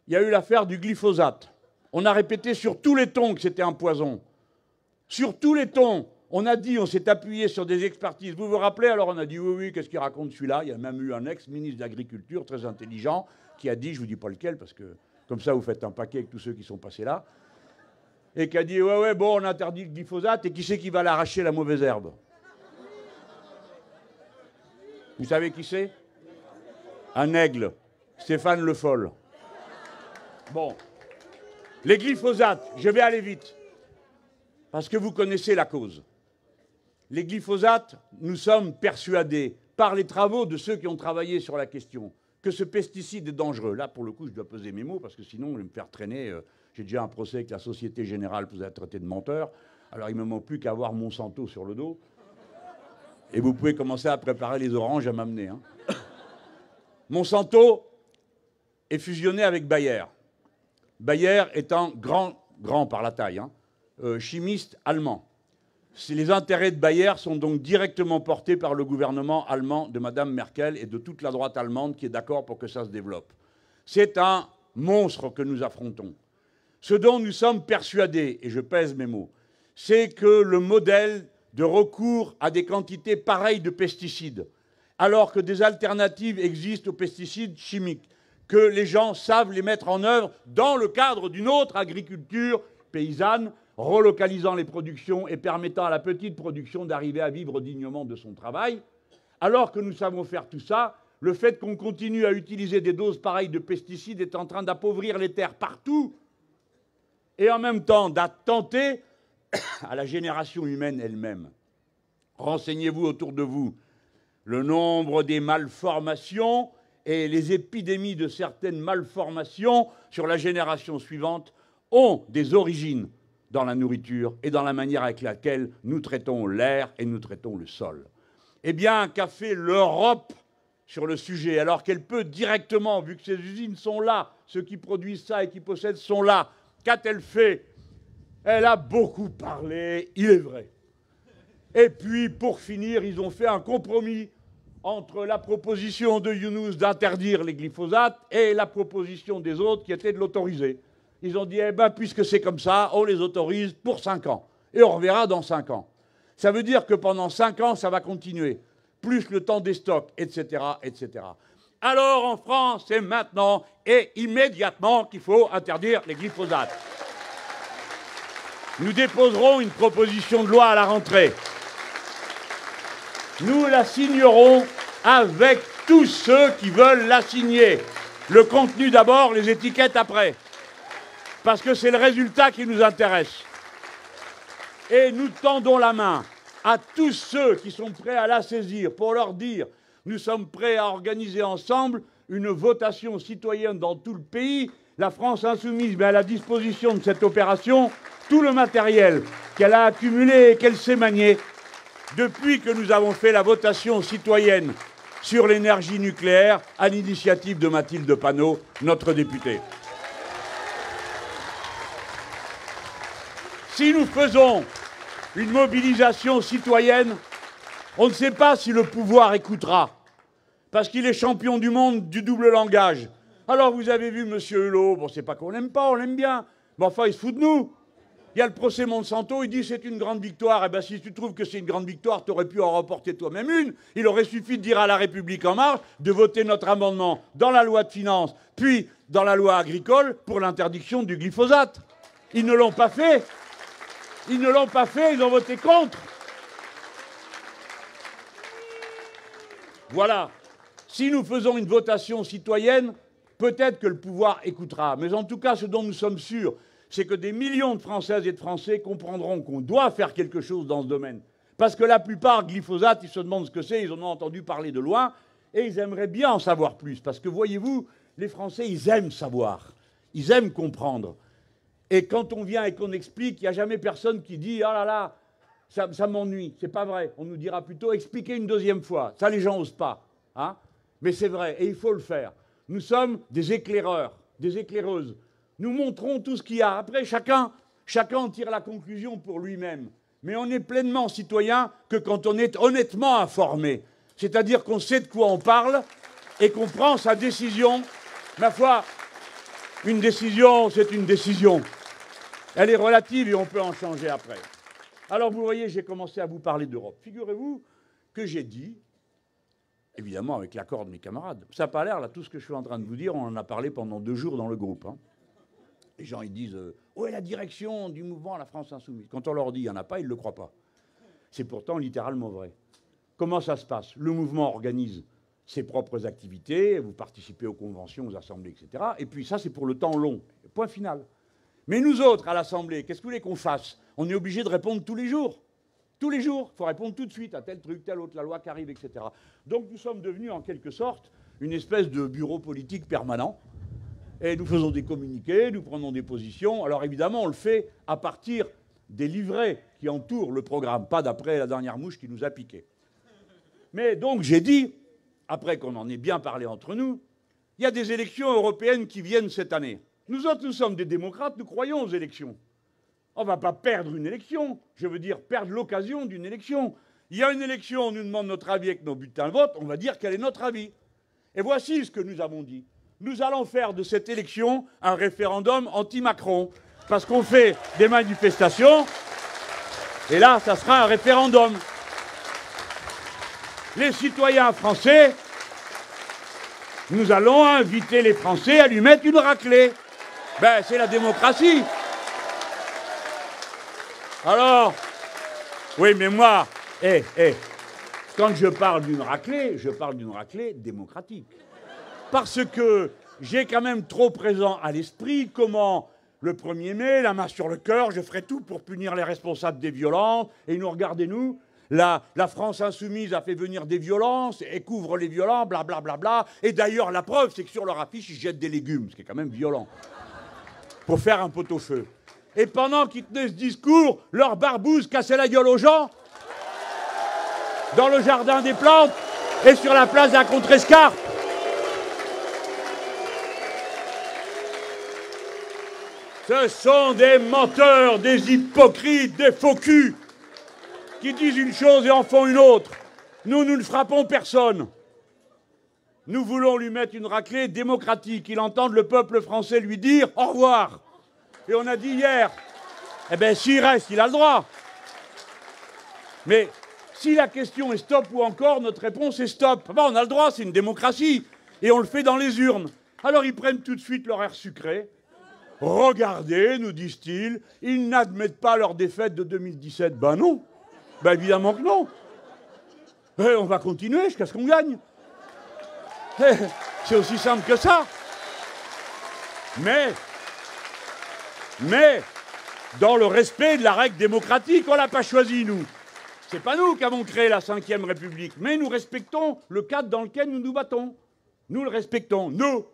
il y a eu l'affaire du glyphosate. On a répété sur tous les tons que c'était un poison. Sur tous les tons, on a dit, on s'est appuyé sur des expertises. Vous vous rappelez? Alors on a dit, oui, oui, qu'est-ce qu'il raconte celui-là? Il y a même eu un ex-ministre de l'Agriculture, très intelligent, qui a dit, je ne vous dis pas lequel, parce que comme ça vous faites un paquet avec tous ceux qui sont passés là, et qui a dit, ouais, bon, on interdit le glyphosate, et qui c'est qui va l'arracher, la mauvaise herbe? Vous savez qui c'est? Un aigle, Stéphane Le Foll. Bon. Les glyphosates, je vais aller vite, parce que vous connaissez la cause. Les glyphosates, nous sommes persuadés, par les travaux de ceux qui ont travaillé sur la question, que ce pesticide est dangereux. Là, pour le coup, je dois peser mes mots, parce que sinon, je vais me faire traîner. J'ai déjà un procès avec la Société Générale pour être traité de menteur. Alors, il ne me manque plus qu'à avoir Monsanto sur le dos. Et vous pouvez commencer à préparer les oranges à m'amener. Hein. Monsanto est fusionné avec Bayer. Bayer est un grand par la taille, hein, chimiste allemand. Les intérêts de Bayer sont donc directement portés par le gouvernement allemand de Mme Merkel et de toute la droite allemande qui est d'accord pour que ça se développe. C'est un monstre que nous affrontons. Ce dont nous sommes persuadés, et je pèse mes mots, c'est que le modèle de recours à des quantités pareilles de pesticides, alors que des alternatives existent aux pesticides chimiques, que les gens savent les mettre en œuvre dans le cadre d'une autre agriculture paysanne, relocalisant les productions et permettant à la petite production d'arriver à vivre dignement de son travail. Alors que nous savons faire tout ça, le fait qu'on continue à utiliser des doses pareilles de pesticides est en train d'appauvrir les terres partout et en même temps d'attenter à la génération humaine elle-même. Renseignez-vous autour de vous. Le nombre des malformations et les épidémies de certaines malformations sur la génération suivante ont des origines dans la nourriture et dans la manière avec laquelle nous traitons l'air et nous traitons le sol. Eh bien, qu'a fait l'Europe sur le sujet, alors qu'elle peut directement, vu que ces usines sont là, ceux qui produisent ça et qui possèdent sont là, qu'a-t-elle fait? Elle a beaucoup parlé, il est vrai. Et puis, pour finir, ils ont fait un compromis entre la proposition de Younous d'interdire les glyphosates et la proposition des autres qui était de l'autoriser. Ils ont dit, eh ben, puisque c'est comme ça, on les autorise pour 5 ans. Et on reverra dans 5 ans. Ça veut dire que pendant 5 ans, ça va continuer. Plus le temps des stocks, etc., etc. Alors en France, c'est maintenant et immédiatement qu'il faut interdire les glyphosates. Nous déposerons une proposition de loi à la rentrée. Nous la signerons avec tous ceux qui veulent la signer. Le contenu d'abord, les étiquettes après. Parce que c'est le résultat qui nous intéresse. Et nous tendons la main à tous ceux qui sont prêts à la saisir pour leur dire « Nous sommes prêts à organiser ensemble une votation citoyenne dans tout le pays. La France insoumise met à la disposition de cette opération tout le matériel qu'elle a accumulé et qu'elle sait manier depuis que nous avons fait la votation citoyenne sur l'énergie nucléaire à l'initiative de Mathilde Panot, notre députée. Si nous faisons une mobilisation citoyenne, on ne sait pas si le pouvoir écoutera, parce qu'il est champion du monde du double langage. Alors vous avez vu M. Hulot, bon c'est pas qu'on l'aime pas, on l'aime bien, mais enfin il se fout de nous. Il y a le procès Monsanto, il dit c'est une grande victoire. Eh bien si tu trouves que c'est une grande victoire, tu aurais pu en remporter toi-même une. Il aurait suffi de dire à La République En Marche de voter notre amendement dans la loi de finances, puis dans la loi agricole pour l'interdiction du glyphosate. Ils ne l'ont pas fait. Ils ne l'ont pas fait, ils ont voté contre. Voilà. Si nous faisons une votation citoyenne, peut-être que le pouvoir écoutera. Mais en tout cas, ce dont nous sommes sûrs, c'est que des millions de Françaises et de Français comprendront qu'on doit faire quelque chose dans ce domaine. Parce que la plupart, glyphosate, ils se demandent ce que c'est, ils en ont entendu parler de loin, et ils aimeraient bien en savoir plus. Parce que, voyez-vous, les Français, ils aiment savoir, ils aiment comprendre. Et quand on vient et qu'on explique, il n'y a jamais personne qui dit « Ah là là, ça m'ennuie ». C'est pas vrai. On nous dira plutôt « Expliquez une deuxième fois ». Ça, les gens n'osent pas. Hein, mais c'est vrai, et il faut le faire. Nous sommes des éclaireurs, des éclaireuses. Nous montrons tout ce qu'il y a. Après, chacun tire la conclusion pour lui-même. Mais on est pleinement citoyen que quand on est honnêtement informé. C'est-à-dire qu'on sait de quoi on parle et qu'on prend sa décision. Ma foi, une décision, c'est une décision. Elle est relative et on peut en changer après. Alors, vous voyez, j'ai commencé à vous parler d'Europe. Figurez-vous que j'ai dit, évidemment avec l'accord de mes camarades, ça n'a pas l'air, là, tout ce que je suis en train de vous dire, on en a parlé pendant 2 jours dans le groupe. Hein. Les gens, ils disent « Où est la direction du mouvement à la France insoumise ?» Quand on leur dit « Il n'y en a pas », ils ne le croient pas. C'est pourtant littéralement vrai. Comment ça se passe? Le mouvement organise ses propres activités, vous participez aux conventions, aux assemblées, etc. Et puis ça, c'est pour le temps long. Point final. Mais nous autres, à l'Assemblée, qu'est-ce que vous voulez qu'on fasse? On est obligé de répondre tous les jours. Tous les jours. Il faut répondre tout de suite à tel truc, tel autre, la loi qui arrive, etc. Donc nous sommes devenus, en quelque sorte, une espèce de bureau politique permanent. Et nous faisons des communiqués, nous prenons des positions. Alors évidemment, on le fait à partir des livrets qui entourent le programme, pas d'après la dernière mouche qui nous a piqué. Mais donc j'ai dit, après qu'on en ait bien parlé entre nous, il y a des élections européennes qui viennent cette année. Nous autres, nous sommes des démocrates, nous croyons aux élections. On ne va pas perdre une élection, je veux dire perdre l'occasion d'une élection. Il y a une élection, on nous demande notre avis avec nos bulletins de vote, on va dire quel est notre avis. Et voici ce que nous avons dit. Nous allons faire de cette élection un référendum anti-Macron. Parce qu'on fait des manifestations, et là, ça sera un référendum. Les citoyens français, nous allons inviter les Français à lui mettre une raclée. Ben, c'est la démocratie. Alors, oui, mais moi, quand je parle d'une raclée démocratique. Parce que j'ai quand même trop présent à l'esprit comment, le 1er mai, la main sur le cœur, je ferai tout pour punir les responsables des violences. Et nous, regardez-nous, la France insoumise a fait venir des violences et couvre les violents, blablabla. Bla, bla, bla. Et d'ailleurs, la preuve, c'est que sur leur affiche, ils jettent des légumes, ce qui est quand même violent, pour faire un pot-au-feu. Et pendant qu'ils tenaient ce discours, leur barbouze cassait la gueule aux gens, dans le jardin des plantes et sur la place de la Contrescarpe. Ce sont des menteurs, des hypocrites, des faux culs qui disent une chose et en font une autre. Nous ne frappons personne. Nous voulons lui mettre une raclée démocratique. Il entende le peuple français lui dire au revoir. Et on a dit hier, eh bien s'il reste, il a le droit. Mais si la question est stop ou encore, notre réponse est stop. Bon, on a le droit, c'est une démocratie. Et on le fait dans les urnes. Alors ils prennent tout de suite leur air sucré. Regardez, nous disent-ils, ils n'admettent pas leur défaite de 2017. Ben non. Ben évidemment que non. Et on va continuer jusqu'à ce qu'on gagne. C'est aussi simple que ça. Mais, dans le respect de la règle démocratique, on ne l'a pas choisi, nous. C'est pas nous qui avons créé la Ve République, mais nous respectons le cadre dans lequel nous nous battons. Nous le respectons, nous.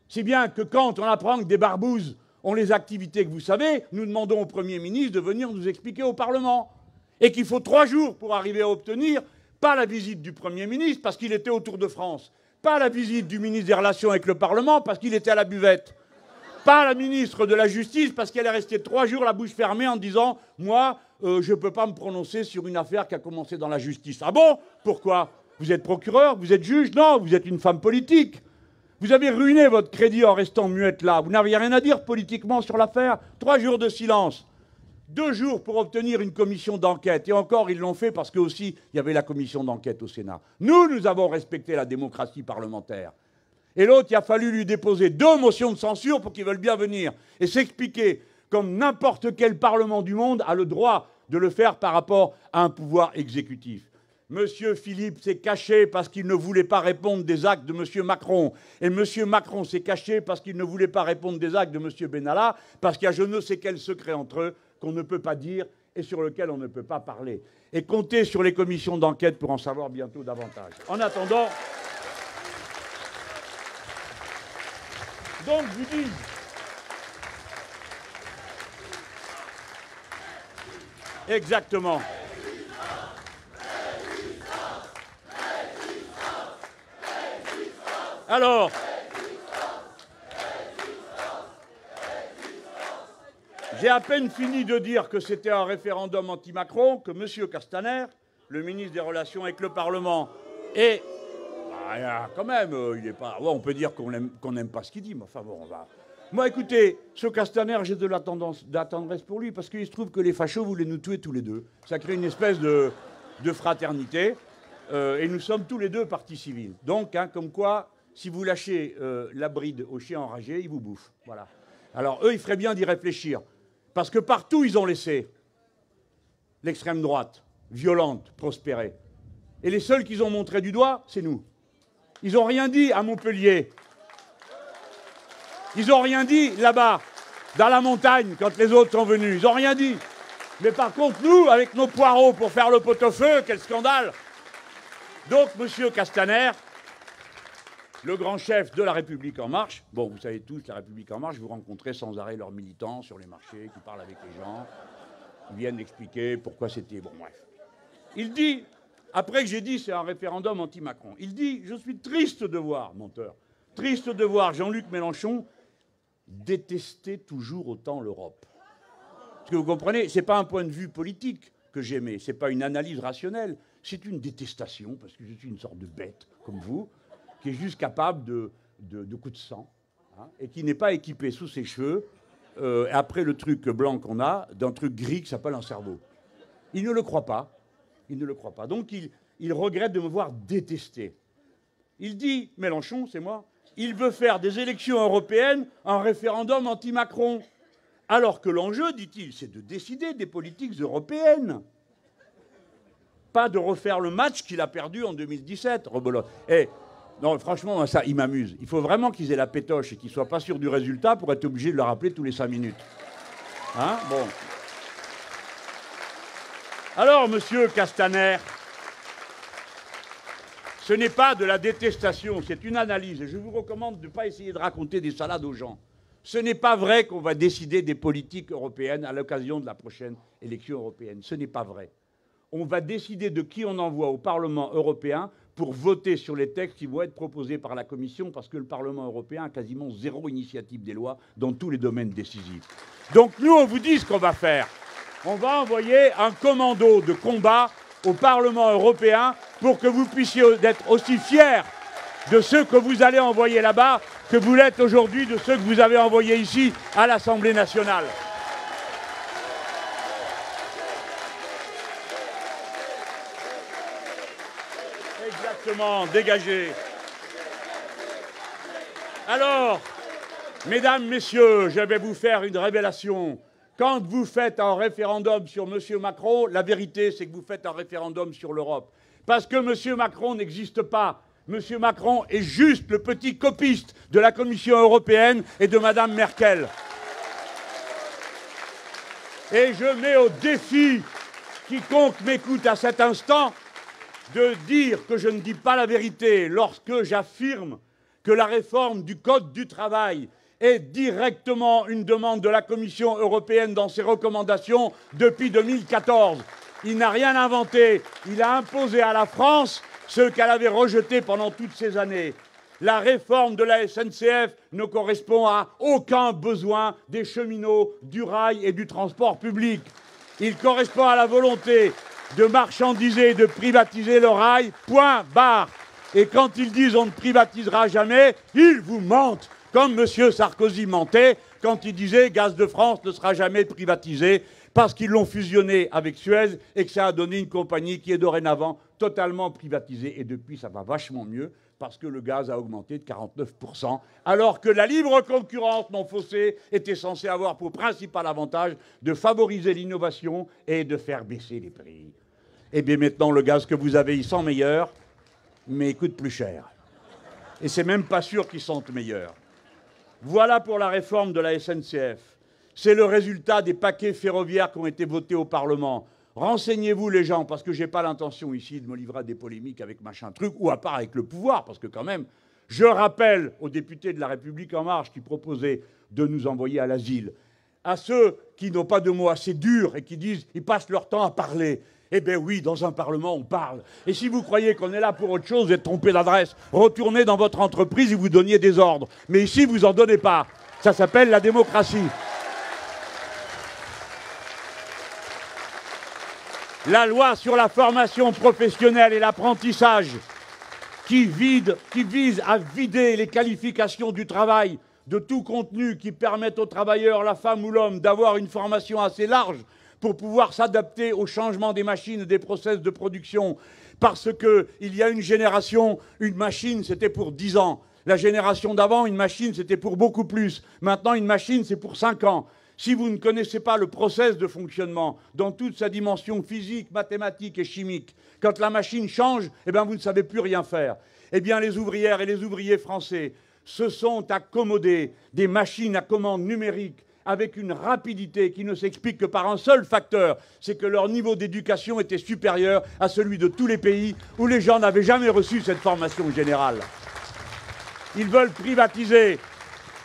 Si bien que quand on apprend que des barbouzes ont les activités que vous savez, nous demandons au Premier ministre de venir nous expliquer au Parlement. Et qu'il faut 3 jours pour arriver à obtenir, pas la visite du Premier ministre, parce qu'il était au Tour de France, pas la visite du ministre des Relations avec le Parlement, parce qu'il était à la buvette, pas la ministre de la Justice, parce qu'elle est restée 3 jours la bouche fermée en disant « Moi, je ne peux pas me prononcer sur une affaire qui a commencé dans la justice. » Ah bon? Pourquoi? Vous êtes procureur? Vous êtes juge? Non, vous êtes une femme politique. Vous avez ruiné votre crédit en restant muette là. Vous n'aviez rien à dire politiquement sur l'affaire. 3 jours de silence. 2 jours pour obtenir une commission d'enquête. Et encore, ils l'ont fait parce que aussi, il y avait la commission d'enquête au Sénat. Nous avons respecté la démocratie parlementaire. Et l'autre, il a fallu lui déposer 2 motions de censure pour qu'ils veulent bien venir et s'expliquer comme n'importe quel parlement du monde a le droit de le faire par rapport à un pouvoir exécutif. Monsieur Philippe s'est caché parce qu'il ne voulait pas répondre des actes de monsieur Macron. Et monsieur Macron s'est caché parce qu'il ne voulait pas répondre des actes de monsieur Benalla, parce qu'il y a je ne sais quel secret entre eux qu'on ne peut pas dire et sur lequel on ne peut pas parler. Et comptez sur les commissions d'enquête pour en savoir bientôt davantage. En attendant, donc je vous dis, exactement. Alors, j'ai à peine fini de dire que c'était un référendum anti-Macron que M. Castaner, le ministre des Relations avec le Parlement, et quand même, il n'est pas. Ouais, on peut dire qu'on n'aime pas ce qu'il dit, mais enfin bon, on va. Moi, écoutez, ce Castaner, j'ai de la tendresse pour lui, parce qu'il se trouve que les fachos voulaient nous tuer tous les deux. Ça crée une espèce de fraternité, et nous sommes tous les deux partie civile. Donc, comme quoi. Si vous lâchez la bride aux chiens enragés, ils vous bouffent. Voilà. Alors, eux, il ferait bien d'y réfléchir. Parce que partout, ils ont laissé l'extrême droite, violente, prospérer. Et les seuls qu'ils ont montré du doigt, c'est nous. Ils n'ont rien dit à Montpellier. Ils n'ont rien dit là-bas, dans la montagne, quand les autres sont venus. Ils n'ont rien dit. Mais par contre, nous, avec nos poireaux pour faire le pot-au-feu, quel scandale! Donc, monsieur Castaner, le grand chef de La République En Marche, bon, vous savez tous, La République En Marche, vous rencontrez sans arrêt leurs militants sur les marchés, qui parlent avec les gens, qui viennent expliquer pourquoi c'était... Bon, bref. Il dit, après que j'ai dit c'est un référendum anti-Macron, il dit, je suis triste de voir, menteur, triste de voir Jean-Luc Mélenchon détester toujours autant l'Europe. Parce que vous comprenez, ce n'est pas un point de vue politique que j'aimais, ce n'est pas une analyse rationnelle, c'est une détestation, parce que je suis une sorte de bête, comme vous, qui est juste capable de coups de sang, hein, et qui n'est pas équipé sous ses cheveux, après le truc blanc qu'on a, d'un truc gris qui s'appelle un cerveau. Il ne le croit pas. Il ne le croit pas. Donc il regrette de me voir détester. Il dit, Mélenchon, c'est moi, il veut faire des élections européennes un référendum anti-Macron. Alors que l'enjeu, dit-il, c'est de décider des politiques européennes. Pas de refaire le match qu'il a perdu en 2017, rebelote. Non, franchement, ça, il m'amuse. Il faut vraiment qu'ils aient la pétoche et qu'ils ne soient pas sûrs du résultat pour être obligés de le rappeler tous les 5 minutes. Hein? Bon. Alors, monsieur Castaner, ce n'est pas de la détestation, c'est une analyse. Et je vous recommande de ne pas essayer de raconter des salades aux gens. Ce n'est pas vrai qu'on va décider des politiques européennes à l'occasion de la prochaine élection européenne. Ce n'est pas vrai. On va décider de qui on envoie au Parlement européen pour voter sur les textes qui vont être proposés par la Commission, parce que le Parlement européen a quasiment 0 initiative des lois dans tous les domaines décisifs. Donc nous, on vous dit ce qu'on va faire. On va envoyer un commando de combat au Parlement européen pour que vous puissiez être aussi fiers de ceux que vous allez envoyer là-bas que vous l'êtes aujourd'hui de ceux que vous avez envoyés ici à l'Assemblée nationale. Exactement, dégagez. Alors, mesdames, messieurs, je vais vous faire une révélation. Quand vous faites un référendum sur M. Macron, la vérité, c'est que vous faites un référendum sur l'Europe. Parce que M. Macron n'existe pas. M. Macron est juste le petit copiste de la Commission européenne et de Mme Merkel. Et je mets au défi quiconque m'écoute à cet instant de dire que je ne dis pas la vérité lorsque j'affirme que la réforme du Code du travail est directement une demande de la Commission européenne dans ses recommandations depuis 2014. Il n'a rien inventé. Il a imposé à la France ce qu'elle avait rejeté pendant toutes ces années. La réforme de la SNCF ne correspond à aucun besoin des cheminots, du rail et du transport public. Il correspond à la volonté de marchandiser et de privatiser le rail, point barre. Et quand ils disent on ne privatisera jamais, ils vous mentent, comme M. Sarkozy mentait quand il disait Gaz de France ne sera jamais privatisé, parce qu'ils l'ont fusionné avec Suez et que ça a donné une compagnie qui est dorénavant totalement privatisée. Et depuis, ça va vachement mieux, parce que le gaz a augmenté de 49%, alors que la libre concurrence non faussée était censée avoir pour principal avantage de favoriser l'innovation et de faire baisser les prix. Et bien maintenant, le gaz que vous avez, il sent meilleur, mais il coûte plus cher. Et c'est même pas sûr qu'il sente meilleur. Voilà pour la réforme de la SNCF. C'est le résultat des paquets ferroviaires qui ont été votés au Parlement. Renseignez-vous les gens, parce que je n'ai pas l'intention ici de me livrer à des polémiques avec machin truc, ou à part avec le pouvoir, parce que quand même, je rappelle aux députés de La République En Marche qui proposaient de nous envoyer à l'asile, à ceux qui n'ont pas de mots assez durs et qui disent ils passent leur temps à parler. Eh bien oui, dans un Parlement, on parle. Et si vous croyez qu'on est là pour autre chose, vous êtes trompé d'adresse. Retournez dans votre entreprise et vous donniez des ordres. Mais ici, vous n'en donnez pas. Ça s'appelle la démocratie. La loi sur la formation professionnelle et l'apprentissage qui vise à vider les qualifications du travail de tout contenu qui permette aux travailleurs, la femme ou l'homme, d'avoir une formation assez large pour pouvoir s'adapter au changement des machines et des process de production. Parce qu'il y a une génération, une machine, c'était pour 10 ans. La génération d'avant, une machine, c'était pour beaucoup plus. Maintenant, une machine, c'est pour 5 ans. Si vous ne connaissez pas le process de fonctionnement dans toute sa dimension physique, mathématique et chimique, quand la machine change, eh bien, vous ne savez plus rien faire. Eh bien, les ouvrières et les ouvriers français se sont accommodés des machines à commande numérique avec une rapidité qui ne s'explique que par un seul facteur, c'est que leur niveau d'éducation était supérieur à celui de tous les pays où les gens n'avaient jamais reçu cette formation générale. Ils veulent privatiser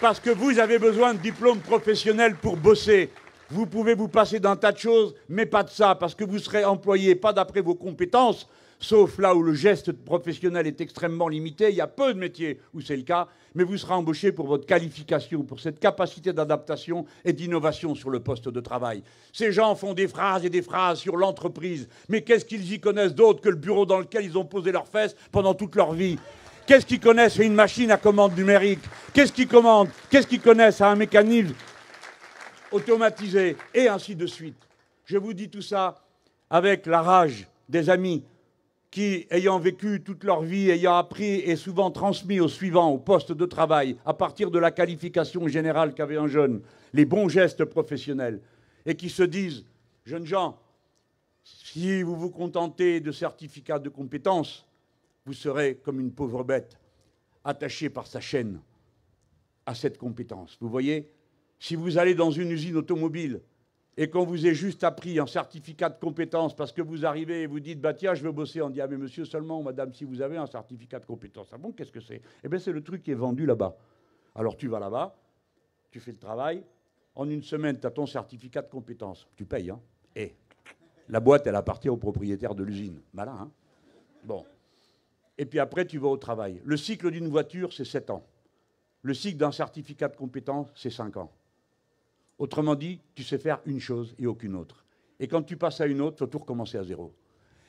parce que vous avez besoin de diplômes professionnels pour bosser. Vous pouvez vous passer d'un tas de choses, mais pas de ça, parce que vous serez employé pas d'après vos compétences, sauf là où le geste professionnel est extrêmement limité. Il y a peu de métiers où c'est le cas, mais vous serez embauché pour votre qualification, pour cette capacité d'adaptation et d'innovation sur le poste de travail. Ces gens font des phrases et des phrases sur l'entreprise, mais qu'est-ce qu'ils y connaissent d'autre que le bureau dans lequel ils ont posé leurs fesses pendant toute leur vie ? Qu'est-ce qu'ils connaissent à une machine à commande numérique? Qu'est-ce qu'ils commandent? Qu'est-ce qu'ils connaissent à un mécanisme automatisé? Et ainsi de suite. Je vous dis tout ça avec la rage des amis qui, ayant vécu toute leur vie, ayant appris et souvent transmis au suivant, au poste de travail, à partir de la qualification générale qu'avait un jeune, les bons gestes professionnels, et qui se disent, jeunes gens, si vous vous contentez de certificats de compétences, vous serez comme une pauvre bête, attachée par sa chaîne à cette compétence. Vous voyez, si vous allez dans une usine automobile et qu'on vous ait juste appris un certificat de compétence parce que vous arrivez et vous dites, bah tiens, je veux bosser, on dit, ah mais monsieur seulement, madame, si vous avez un certificat de compétence. Ah bon, qu'est-ce que c'est? Eh bien, c'est le truc qui est vendu là-bas. Alors tu vas là-bas, tu fais le travail, en une semaine, tu as ton certificat de compétence. Tu payes, hein? Et la boîte, elle appartient au propriétaire de l'usine. Malin, hein? Bon. Et puis après, tu vas au travail. Le cycle d'une voiture, c'est 7 ans. Le cycle d'un certificat de compétence, c'est 5 ans. Autrement dit, tu sais faire une chose et aucune autre. Et quand tu passes à une autre, il faut tout recommencer à zéro.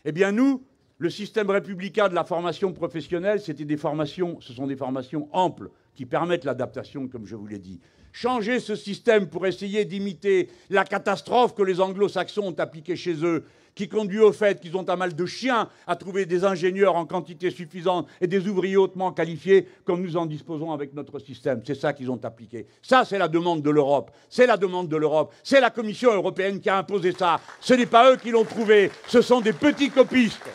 Eh bien, nous, le système républicain de la formation professionnelle, ce sont des formations amples, qui permettent l'adaptation, comme je vous l'ai dit. Changer ce système pour essayer d'imiter la catastrophe que les anglo-saxons ont appliquée chez eux, qui conduit au fait qu'ils ont un mal de chien à trouver des ingénieurs en quantité suffisante et des ouvriers hautement qualifiés comme nous en disposons avec notre système. C'est ça qu'ils ont appliqué. Ça, c'est la demande de l'Europe. C'est la demande de l'Europe. C'est la Commission européenne qui a imposé ça. Ce n'est pas eux qui l'ont trouvé. Ce sont des petits copistes.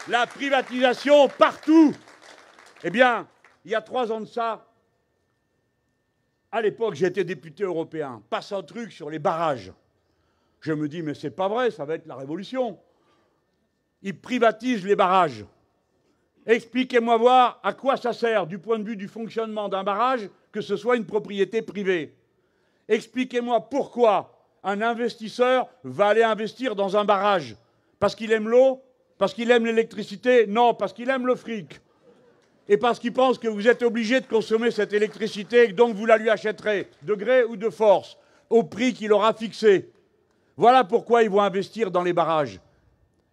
La privatisation partout. Eh bien, il y a 3 ans de ça, à l'époque, j'étais député européen. Passe un truc sur les barrages. Je me dis, mais c'est pas vrai, ça va être la révolution. Ils privatisent les barrages. Expliquez-moi voir à quoi ça sert, du point de vue du fonctionnement d'un barrage, que ce soit une propriété privée. Expliquez-moi pourquoi un investisseur va aller investir dans un barrage. Parce qu'il aime l'eau? Parce qu'il aime l'électricité? Non, parce qu'il aime le fric. Et parce qu'il pense que vous êtes obligé de consommer cette électricité et que donc vous la lui achèterez, de gré ou de force, au prix qu'il aura fixé. Voilà pourquoi ils vont investir dans les barrages.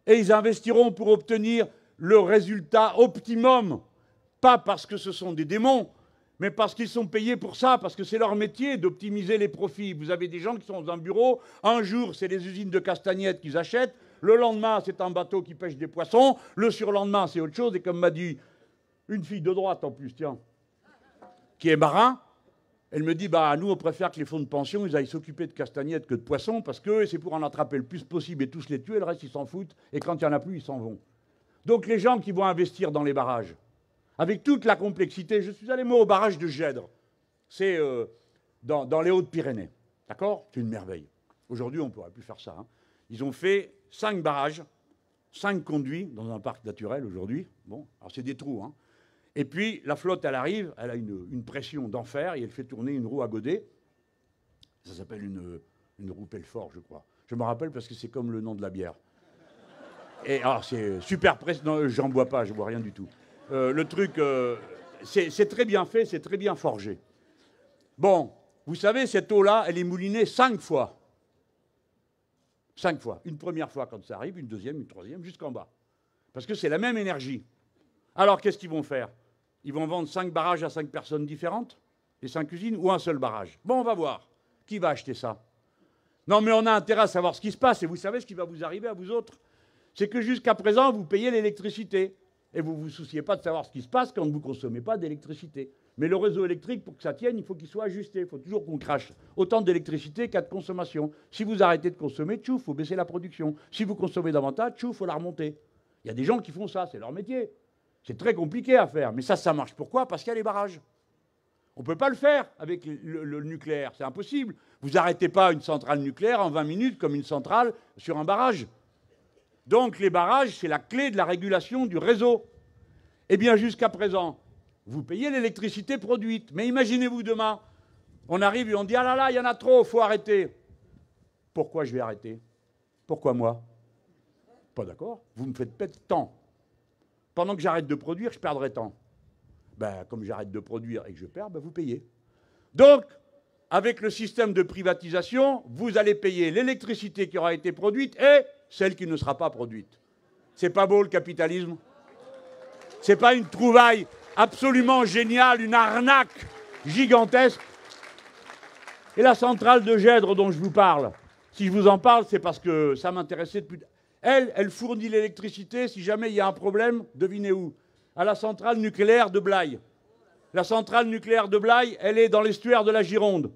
Et ils investiront pour obtenir le résultat optimum. Pas parce que ce sont des démons, mais parce qu'ils sont payés pour ça, parce que c'est leur métier d'optimiser les profits. Vous avez des gens qui sont dans un bureau, un jour c'est les usines de castagnettes qu'ils achètent, le lendemain c'est un bateau qui pêche des poissons, le surlendemain c'est autre chose, et comme m'a dit une fille de droite en plus, tiens, qui est marin, elle me dit, bah nous on préfère que les fonds de pension ils aillent s'occuper de castagnettes que de poissons, parce que c'est pour en attraper le plus possible et tous les tuer, le reste ils s'en foutent, et quand il n'y en a plus, ils s'en vont. Donc les gens qui vont investir dans les barrages, avec toute la complexité, je suis allé moi au barrage de Gèdre, c'est dans les Hautes-Pyrénées, d'accord? C'est une merveille. Aujourd'hui on ne pourrait plus faire ça. Hein. Ils ont fait 5 barrages, 5 conduits dans un parc naturel aujourd'hui. Bon, alors c'est des trous, hein. Et puis, la flotte, elle arrive, elle a une pression d'enfer et elle fait tourner une roue à godet. Ça s'appelle une roue Pelfort, je crois. Je me rappelle parce que c'est comme le nom de la bière. Et alors, c'est super presse. Non, j'en bois pas, je bois rien du tout. Le truc, c'est très bien fait, c'est très bien forgé. Bon, vous savez, cette eau-là, elle est moulinée 5 fois. 5 fois. Une première fois quand ça arrive, une deuxième, une troisième, jusqu'en bas. Parce que c'est la même énergie. Alors, qu'est-ce qu'ils vont faire? Ils vont vendre 5 barrages à 5 personnes différentes? Les 5 usines? Ou un seul barrage? Bon, on va voir. Qui va acheter ça? Non, mais on a intérêt à savoir ce qui se passe. Et vous savez ce qui va vous arriver à vous autres? C'est que jusqu'à présent, vous payez l'électricité. Et vous ne vous souciez pas de savoir ce qui se passe quand vous ne consommez pas d'électricité. Mais le réseau électrique, pour que ça tienne, il faut qu'il soit ajusté. Il faut toujours qu'on crache autant d'électricité qu'à de consommation. Si vous arrêtez de consommer, tchou, il faut baisser la production. Si vous consommez davantage, tchou, il faut la remonter. Il y a des gens qui font ça, c'est leur métier. C'est très compliqué à faire, mais ça marche. Pourquoi? Parce qu'il y a les barrages. On ne peut pas le faire avec le nucléaire, c'est impossible. Vous n'arrêtez pas une centrale nucléaire en 20 minutes comme une centrale sur un barrage. Donc les barrages, c'est la clé de la régulation du réseau. Eh bien, jusqu'à présent, vous payez l'électricité produite. Mais imaginez-vous demain, on arrive et on dit « Ah là là, il y en a trop, il faut arrêter ». Pourquoi je vais arrêter? Pourquoi moi? Pas d'accord, vous me faites perdre temps. Pendant que j'arrête de produire, je perdrai temps. Ben, comme j'arrête de produire et que je perds, ben, vous payez. Donc, avec le système de privatisation, vous allez payer l'électricité qui aura été produite et celle qui ne sera pas produite. C'est pas beau le capitalisme? C'est pas une trouvaille absolument géniale, une arnaque gigantesque? Et la centrale de Gèdre dont je vous parle, si je vous en parle, c'est parce que ça m'intéressait depuis... Elle fournit l'électricité, si jamais il y a un problème, devinez où? À la centrale nucléaire de Blaye. La centrale nucléaire de Blaye, elle est dans l'estuaire de la Gironde.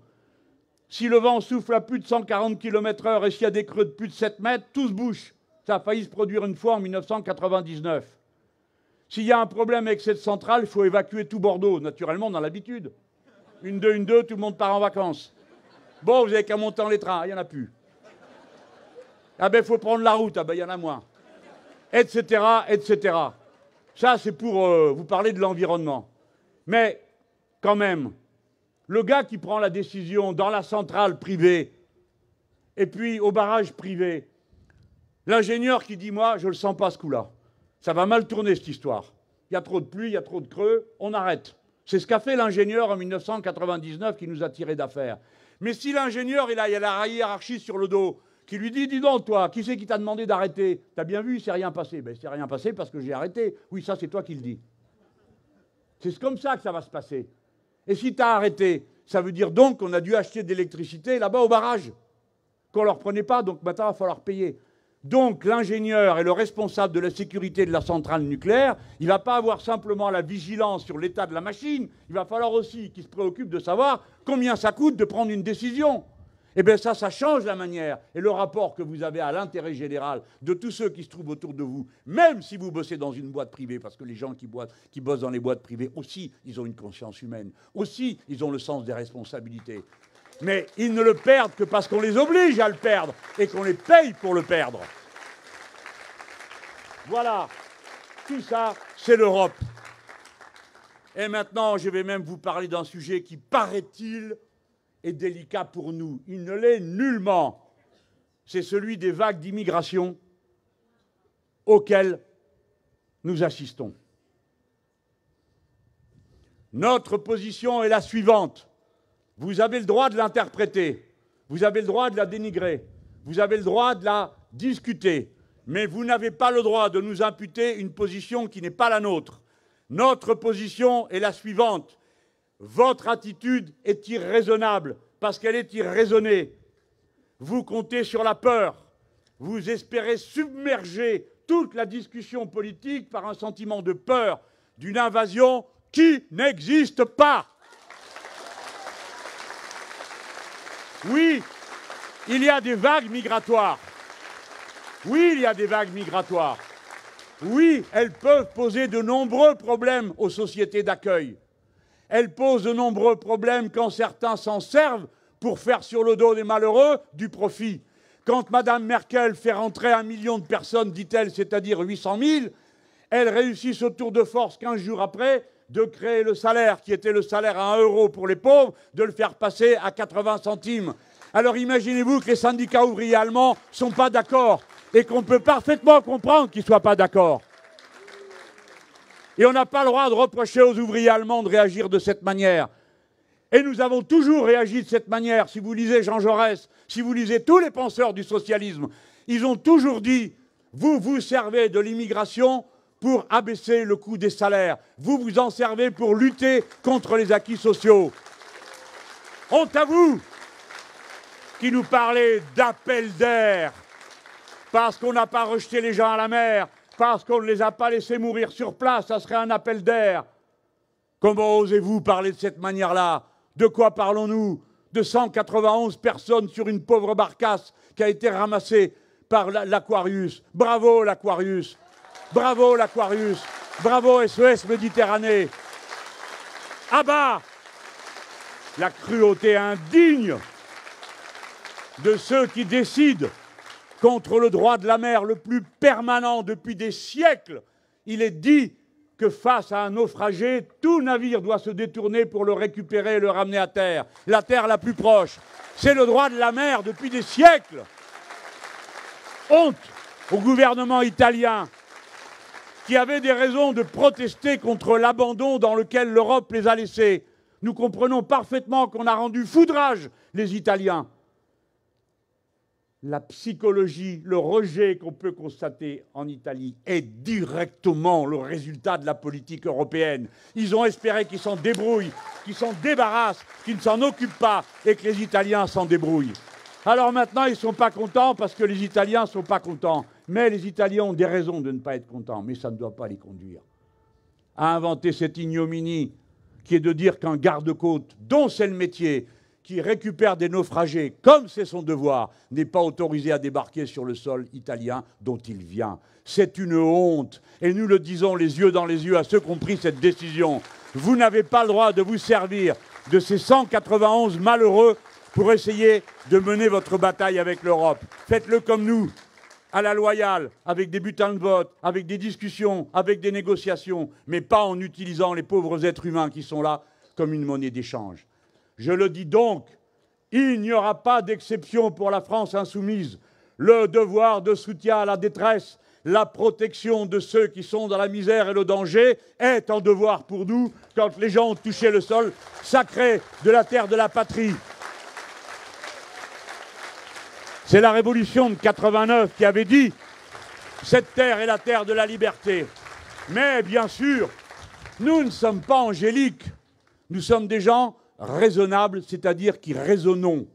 Si le vent souffle à plus de 140 km/h et s'il y a des creux de plus de 7 mètres, tout se bouche. Ça a failli se produire une fois en 1999. S'il y a un problème avec cette centrale, il faut évacuer tout Bordeaux. Naturellement, on a l'habitude. Une, deux, tout le monde part en vacances. Bon, vous n'avez qu'à monter dans les trains, il n'y en a plus. Ah ben, il faut prendre la route, ah ben, il y en a moins. Etc., etc. Ça, c'est pour vous parler de l'environnement. Mais, quand même, le gars qui prend la décision dans la centrale privée, et puis au barrage privé, l'ingénieur qui dit, moi, je ne le sens pas ce coup-là. Ça va mal tourner, cette histoire. Il y a trop de pluie, il y a trop de creux, on arrête. C'est ce qu'a fait l'ingénieur en 1999 qui nous a tiré d'affaire. Mais si l'ingénieur, il a la hiérarchie sur le dos, qui lui dit « Dis donc, toi, qui c'est qui t'a demandé d'arrêter? T'as bien vu, il s'est rien passé. » Ben, il s'est rien passé parce que j'ai arrêté. Oui, ça, c'est toi qui le dis. C'est comme ça que ça va se passer. Et si tu as arrêté, ça veut dire donc qu'on a dû acheter de l'électricité là-bas au barrage, qu'on ne leur prenait pas, donc maintenant il va falloir payer. Donc l'ingénieur et le responsable de la sécurité de la centrale nucléaire, il ne va pas avoir simplement la vigilance sur l'état de la machine, il va falloir aussi qu'il se préoccupe de savoir combien ça coûte de prendre une décision. Eh bien ça change la manière. Et le rapport que vous avez à l'intérêt général de tous ceux qui se trouvent autour de vous, même si vous bossez dans une boîte privée, parce que les gens qui bossent dans les boîtes privées aussi, ils ont une conscience humaine, aussi, ils ont le sens des responsabilités. Mais ils ne le perdent que parce qu'on les oblige à le perdre et qu'on les paye pour le perdre. Voilà. Tout ça, c'est l'Europe. Et maintenant, je vais même vous parler d'un sujet qui, paraît-il, est délicat pour nous. Il ne l'est nullement. C'est celui des vagues d'immigration auxquelles nous assistons. Notre position est la suivante. Vous avez le droit de l'interpréter, vous avez le droit de la dénigrer, vous avez le droit de la discuter, mais vous n'avez pas le droit de nous imputer une position qui n'est pas la nôtre. Notre position est la suivante. Votre attitude est irraisonnable parce qu'elle est irraisonnée. Vous comptez sur la peur. Vous espérez submerger toute la discussion politique par un sentiment de peur d'une invasion qui n'existe pas. Oui, il y a des vagues migratoires. Oui, il y a des vagues migratoires. Oui, elles peuvent poser de nombreux problèmes aux sociétés d'accueil. Elles posent de nombreux problèmes quand certains s'en servent pour faire sur le dos des malheureux du profit. Quand Mme Merkel fait rentrer 1 million de personnes, dit-elle, c'est-à-dire 800 000, elle réussit au tour de force 15 jours après de créer le salaire, qui était le salaire à 1 euro pour les pauvres, de le faire passer à 80 centimes. Alors imaginez-vous que les syndicats ouvriers allemands ne sont pas d'accord et qu'on peut parfaitement comprendre qu'ils ne soient pas d'accord. Et on n'a pas le droit de reprocher aux ouvriers allemands de réagir de cette manière. Et nous avons toujours réagi de cette manière. Si vous lisez Jean Jaurès, si vous lisez tous les penseurs du socialisme, ils ont toujours dit « vous vous servez de l'immigration pour abaisser le coût des salaires. Vous vous en servez pour lutter contre les acquis sociaux. » Honte à vous qui nous parlez d'appel d'air parce qu'on n'a pas rejeté les gens à la mer, parce qu'on ne les a pas laissés mourir sur place, ça serait un appel d'air. Comment osez-vous parler de cette manière-là? De quoi parlons-nous? De 191 personnes sur une pauvre barcasse qui a été ramassée par l'Aquarius. Bravo l'Aquarius! Bravo l'Aquarius! Bravo SOS Méditerranée! Ah bah! La cruauté indigne de ceux qui décident contre le droit de la mer le plus permanent depuis des siècles. Il est dit que face à un naufragé, tout navire doit se détourner pour le récupérer et le ramener à terre. La terre la plus proche. C'est le droit de la mer depuis des siècles. Honte au gouvernement italien qui avait des raisons de protester contre l'abandon dans lequel l'Europe les a laissés. Nous comprenons parfaitement qu'on a rendu foudrage les Italiens. La psychologie, le rejet qu'on peut constater en Italie est directement le résultat de la politique européenne. Ils ont espéré qu'ils s'en débrouillent, qu'ils s'en débarrassent, qu'ils ne s'en occupent pas et que les Italiens s'en débrouillent. Alors maintenant, ils ne sont pas contents parce que les Italiens ne sont pas contents. Mais les Italiens ont des raisons de ne pas être contents, mais ça ne doit pas les conduire à inventer cette ignominie qui est de dire qu'un garde-côte, dont c'est le métier, qui récupère des naufragés, comme c'est son devoir, n'est pas autorisé à débarquer sur le sol italien dont il vient. C'est une honte. Et nous le disons les yeux dans les yeux à ceux qui ont pris cette décision. Vous n'avez pas le droit de vous servir de ces 191 malheureux pour essayer de mener votre bataille avec l'Europe. Faites-le comme nous, à la loyale, avec des bulletins de vote, avec des discussions, avec des négociations, mais pas en utilisant les pauvres êtres humains qui sont là comme une monnaie d'échange. Je le dis donc, il n'y aura pas d'exception pour la France insoumise. Le devoir de soutien à la détresse, la protection de ceux qui sont dans la misère et le danger est un devoir pour nous quand les gens ont touché le sol sacré de la terre de la patrie. C'est la révolution de 89 qui avait dit « Cette terre est la terre de la liberté ». Mais bien sûr, nous ne sommes pas angéliques. Nous sommes des gens raisonnables, c'est-à-dire qui raisonnons.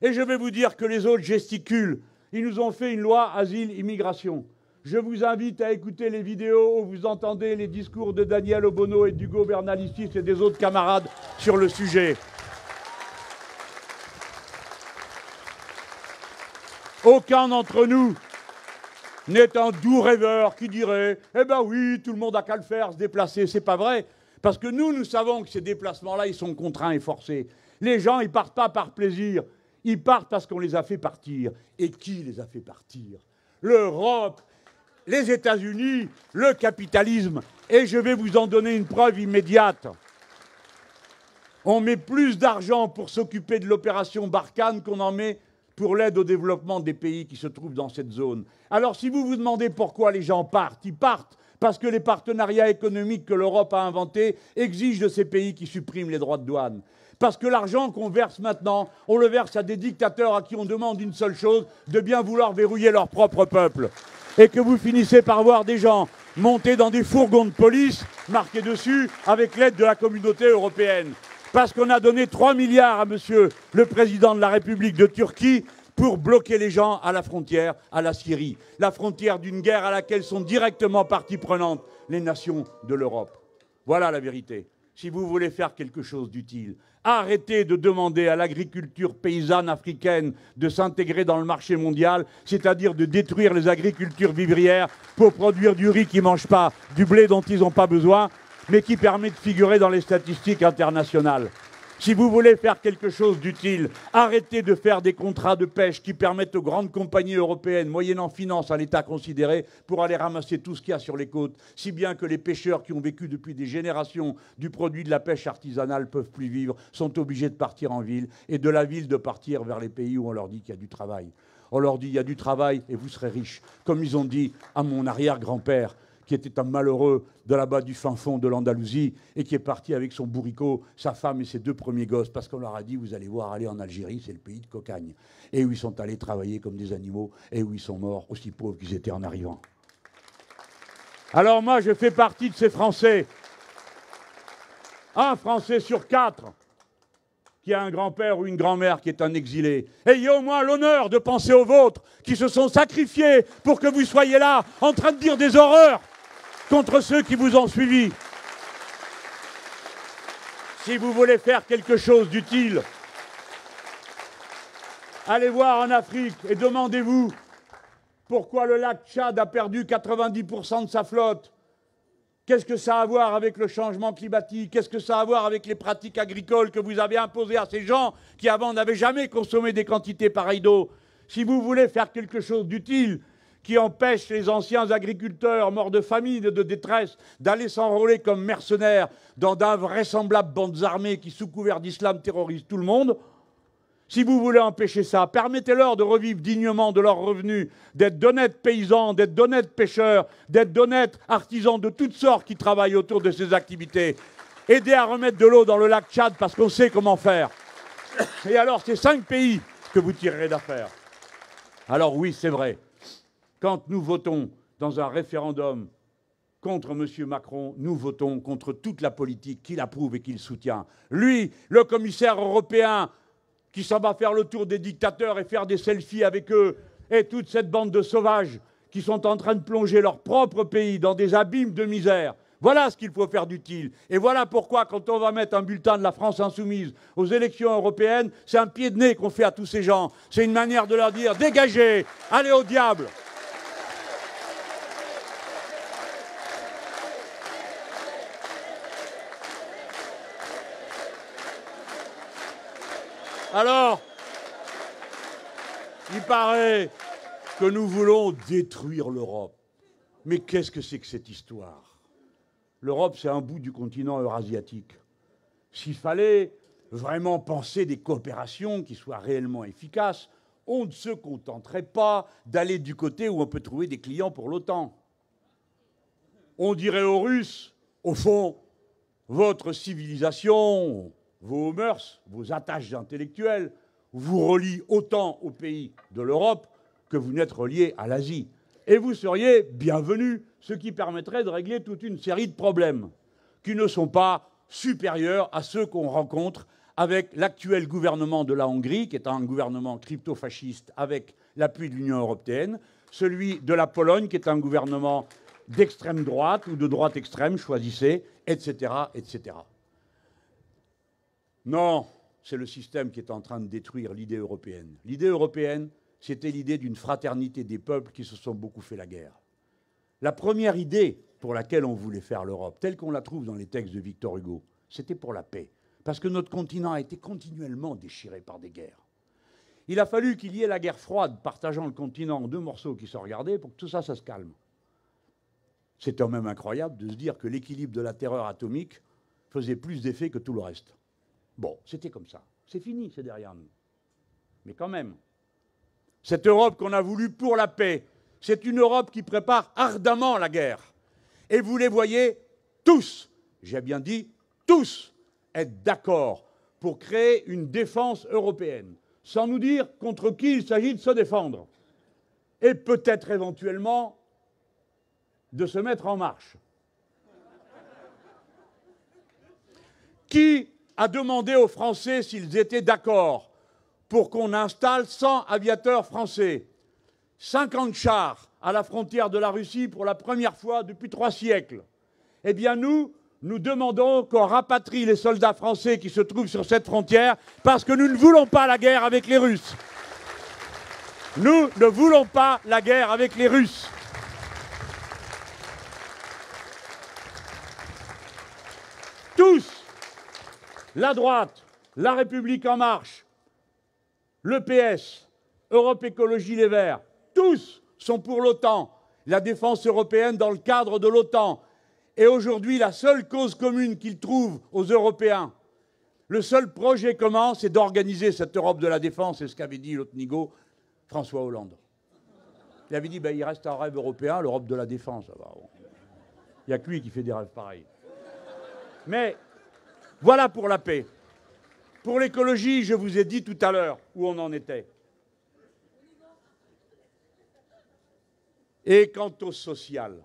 Et je vais vous dire que les autres gesticulent. Ils nous ont fait une loi asile-immigration. Je vous invite à écouter les vidéos où vous entendez les discours de Daniel Obono et d'Hugo Bernalicis et des autres camarades sur le sujet. Aucun d'entre nous n'est un doux rêveur qui dirait « Eh ben oui, tout le monde a qu'à le faire, se déplacer ». C'est pas vrai. Parce que nous savons que ces déplacements-là, ils sont contraints et forcés. Les gens, ils partent pas par plaisir. Ils partent parce qu'on les a fait partir. Et qui les a fait partir? L'Europe, les États-Unis, le capitalisme. Et je vais vous en donner une preuve immédiate. On met plus d'argent pour s'occuper de l'opération Barkhane qu'on en met pour l'aide au développement des pays qui se trouvent dans cette zone. Alors si vous vous demandez pourquoi les gens partent, ils partent parce que les partenariats économiques que l'Europe a inventés exigent de ces pays qui suppriment les droits de douane. Parce que l'argent qu'on verse maintenant, on le verse à des dictateurs à qui on demande une seule chose, de bien vouloir verrouiller leur propre peuple. Et que vous finissez par voir des gens monter dans des fourgons de police, marqués dessus, avec l'aide de la communauté européenne. Parce qu'on a donné 3 milliards à monsieur le président de la République de Turquie pour bloquer les gens à la frontière, à la Syrie. La frontière d'une guerre à laquelle sont directement partie prenante les nations de l'Europe. Voilà la vérité. Si vous voulez faire quelque chose d'utile, arrêtez de demander à l'agriculture paysanne africaine de s'intégrer dans le marché mondial, c'est-à-dire de détruire les agricultures vivrières pour produire du riz qui ne mange pas, du blé dont ils n'ont pas besoin, mais qui permet de figurer dans les statistiques internationales. Si vous voulez faire quelque chose d'utile, arrêtez de faire des contrats de pêche qui permettent aux grandes compagnies européennes, moyennant finance à l'État considéré, pour aller ramasser tout ce qu'il y a sur les côtes, si bien que les pêcheurs qui ont vécu depuis des générations du produit de la pêche artisanale ne peuvent plus vivre, sont obligés de partir en ville, et de la ville de partir vers les pays où on leur dit qu'il y a du travail. On leur dit il y a du travail et vous serez riches, comme ils ont dit à mon arrière-grand-père, qui était un malheureux de là-bas du fin fond de l'Andalousie et qui est parti avec son bourricot, sa femme et ses 2 premiers gosses, parce qu'on leur a dit, vous allez voir, aller en Algérie, c'est le pays de cocagne. Et où ils sont allés travailler comme des animaux et où ils sont morts aussi pauvres qu'ils étaient en arrivant. Alors moi, je fais partie de ces Français. Un Français sur 4 qui a un grand-père ou une grand-mère qui est un exilé. Ayez au moins l'honneur de penser aux vôtres qui se sont sacrifiés pour que vous soyez là, en train de dire des horreurs contre ceux qui vous ont suivis. Si vous voulez faire quelque chose d'utile, allez voir en Afrique et demandez-vous pourquoi le lac Tchad a perdu 90% de sa flotte. Qu'est-ce que ça a à voir avec le changement climatique? Qu'est-ce que ça a à voir avec les pratiques agricoles que vous avez imposées à ces gens qui avant n'avaient jamais consommé des quantités pareilles d'eau? Si vous voulez faire quelque chose d'utile qui empêche les anciens agriculteurs morts de famine et de détresse d'aller s'enrôler comme mercenaires dans d'invraisemblables bandes armées qui, sous couvert d'islam, terrorisent tout le monde, si vous voulez empêcher ça, permettez-leur de revivre dignement de leurs revenus, d'être d'honnêtes paysans, d'être d'honnêtes pêcheurs, d'être d'honnêtes artisans de toutes sortes qui travaillent autour de ces activités. Aidez à remettre de l'eau dans le lac Tchad parce qu'on sait comment faire. Et alors, c'est 5 pays que vous tirerez d'affaire. Alors oui, c'est vrai. Quand nous votons dans un référendum contre M. Macron, nous votons contre toute la politique qu'il approuve et qu'il soutient. Lui, le commissaire européen, qui s'en va faire le tour des dictateurs et faire des selfies avec eux, et toute cette bande de sauvages qui sont en train de plonger leur propre pays dans des abîmes de misère. Voilà ce qu'il faut faire d'utile. Et voilà pourquoi, quand on va mettre un bulletin de la France insoumise aux élections européennes, c'est un pied de nez qu'on fait à tous ces gens. C'est une manière de leur dire « Dégagez, allez au diable !» Alors, il paraît que nous voulons détruire l'Europe. Mais qu'est-ce que c'est que cette histoire? L'Europe, c'est un bout du continent eurasiatique. S'il fallait vraiment penser des coopérations qui soient réellement efficaces, on ne se contenterait pas d'aller du côté où on peut trouver des clients pour l'OTAN. On dirait aux Russes, au fond, votre civilisation, vos mœurs, vos attaches intellectuelles, vous relie autant aux pays de l'Europe que vous n'êtes relié à l'Asie. Et vous seriez bienvenus, ce qui permettrait de régler toute une série de problèmes qui ne sont pas supérieurs à ceux qu'on rencontre avec l'actuel gouvernement de la Hongrie, qui est un gouvernement crypto-fasciste avec l'appui de l'Union européenne, celui de la Pologne, qui est un gouvernement d'extrême droite ou de droite extrême, choisissez, etc., etc. Non, c'est le système qui est en train de détruire l'idée européenne. L'idée européenne, c'était l'idée d'une fraternité des peuples qui se sont beaucoup fait la guerre. La première idée pour laquelle on voulait faire l'Europe, telle qu'on la trouve dans les textes de Victor Hugo, c'était pour la paix. Parce que notre continent a été continuellement déchiré par des guerres. Il a fallu qu'il y ait la guerre froide partageant le continent en deux morceaux qui se regardaient pour que tout ça, ça se calme. C'est quand même incroyable de se dire que l'équilibre de la terreur atomique faisait plus d'effet que tout le reste. Bon, c'était comme ça. C'est fini, c'est derrière nous. Mais quand même, cette Europe qu'on a voulu pour la paix, c'est une Europe qui prépare ardemment la guerre. Et vous les voyez tous, j'ai bien dit tous, être d'accord pour créer une défense européenne, sans nous dire contre qui il s'agit de se défendre. Et peut-être éventuellement de se mettre en marche. Qui a demandé aux Français s'ils étaient d'accord pour qu'on installe 100 aviateurs français, 50 chars à la frontière de la Russie pour la première fois depuis 3 siècles? Eh bien nous demandons qu'on rapatrie les soldats français qui se trouvent sur cette frontière parce que nous ne voulons pas la guerre avec les Russes. Nous ne voulons pas la guerre avec les Russes. Tous, la droite, la République en marche, le PS, Europe Écologie Les Verts, tous sont pour l'OTAN, la défense européenne dans le cadre de l'OTAN. Et aujourd'hui, la seule cause commune qu'ils trouvent aux Européens, le seul projet commun, c'est d'organiser cette Europe de la défense, c'est ce qu'avait dit l'autre nigo, François Hollande. Il avait dit, ben, il reste un rêve européen, l'Europe de la défense. Il n'y a que lui qui fait des rêves pareils. Mais voilà pour la paix. Pour l'écologie, je vous ai dit tout à l'heure où on en était. Et quant au social,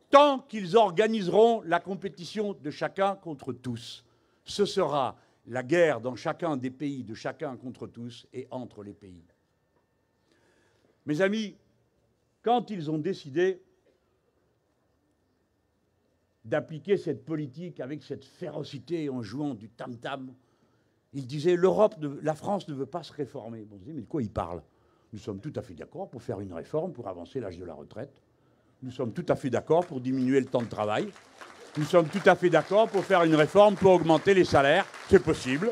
tant qu'ils organiseront la compétition de chacun contre tous, ce sera la guerre dans chacun des pays, de chacun contre tous et entre les pays. Mes amis, quand ils ont décidé d'appliquer cette politique avec cette férocité en jouant du tam-tam, ils disaient la France ne veut pas se réformer. Bon, on se dit, mais de quoi ils parlent? Nous sommes tout à fait d'accord pour faire une réforme, pour avancer l'âge de la retraite. Nous sommes tout à fait d'accord pour diminuer le temps de travail. Nous sommes tout à fait d'accord pour faire une réforme pour augmenter les salaires. C'est possible.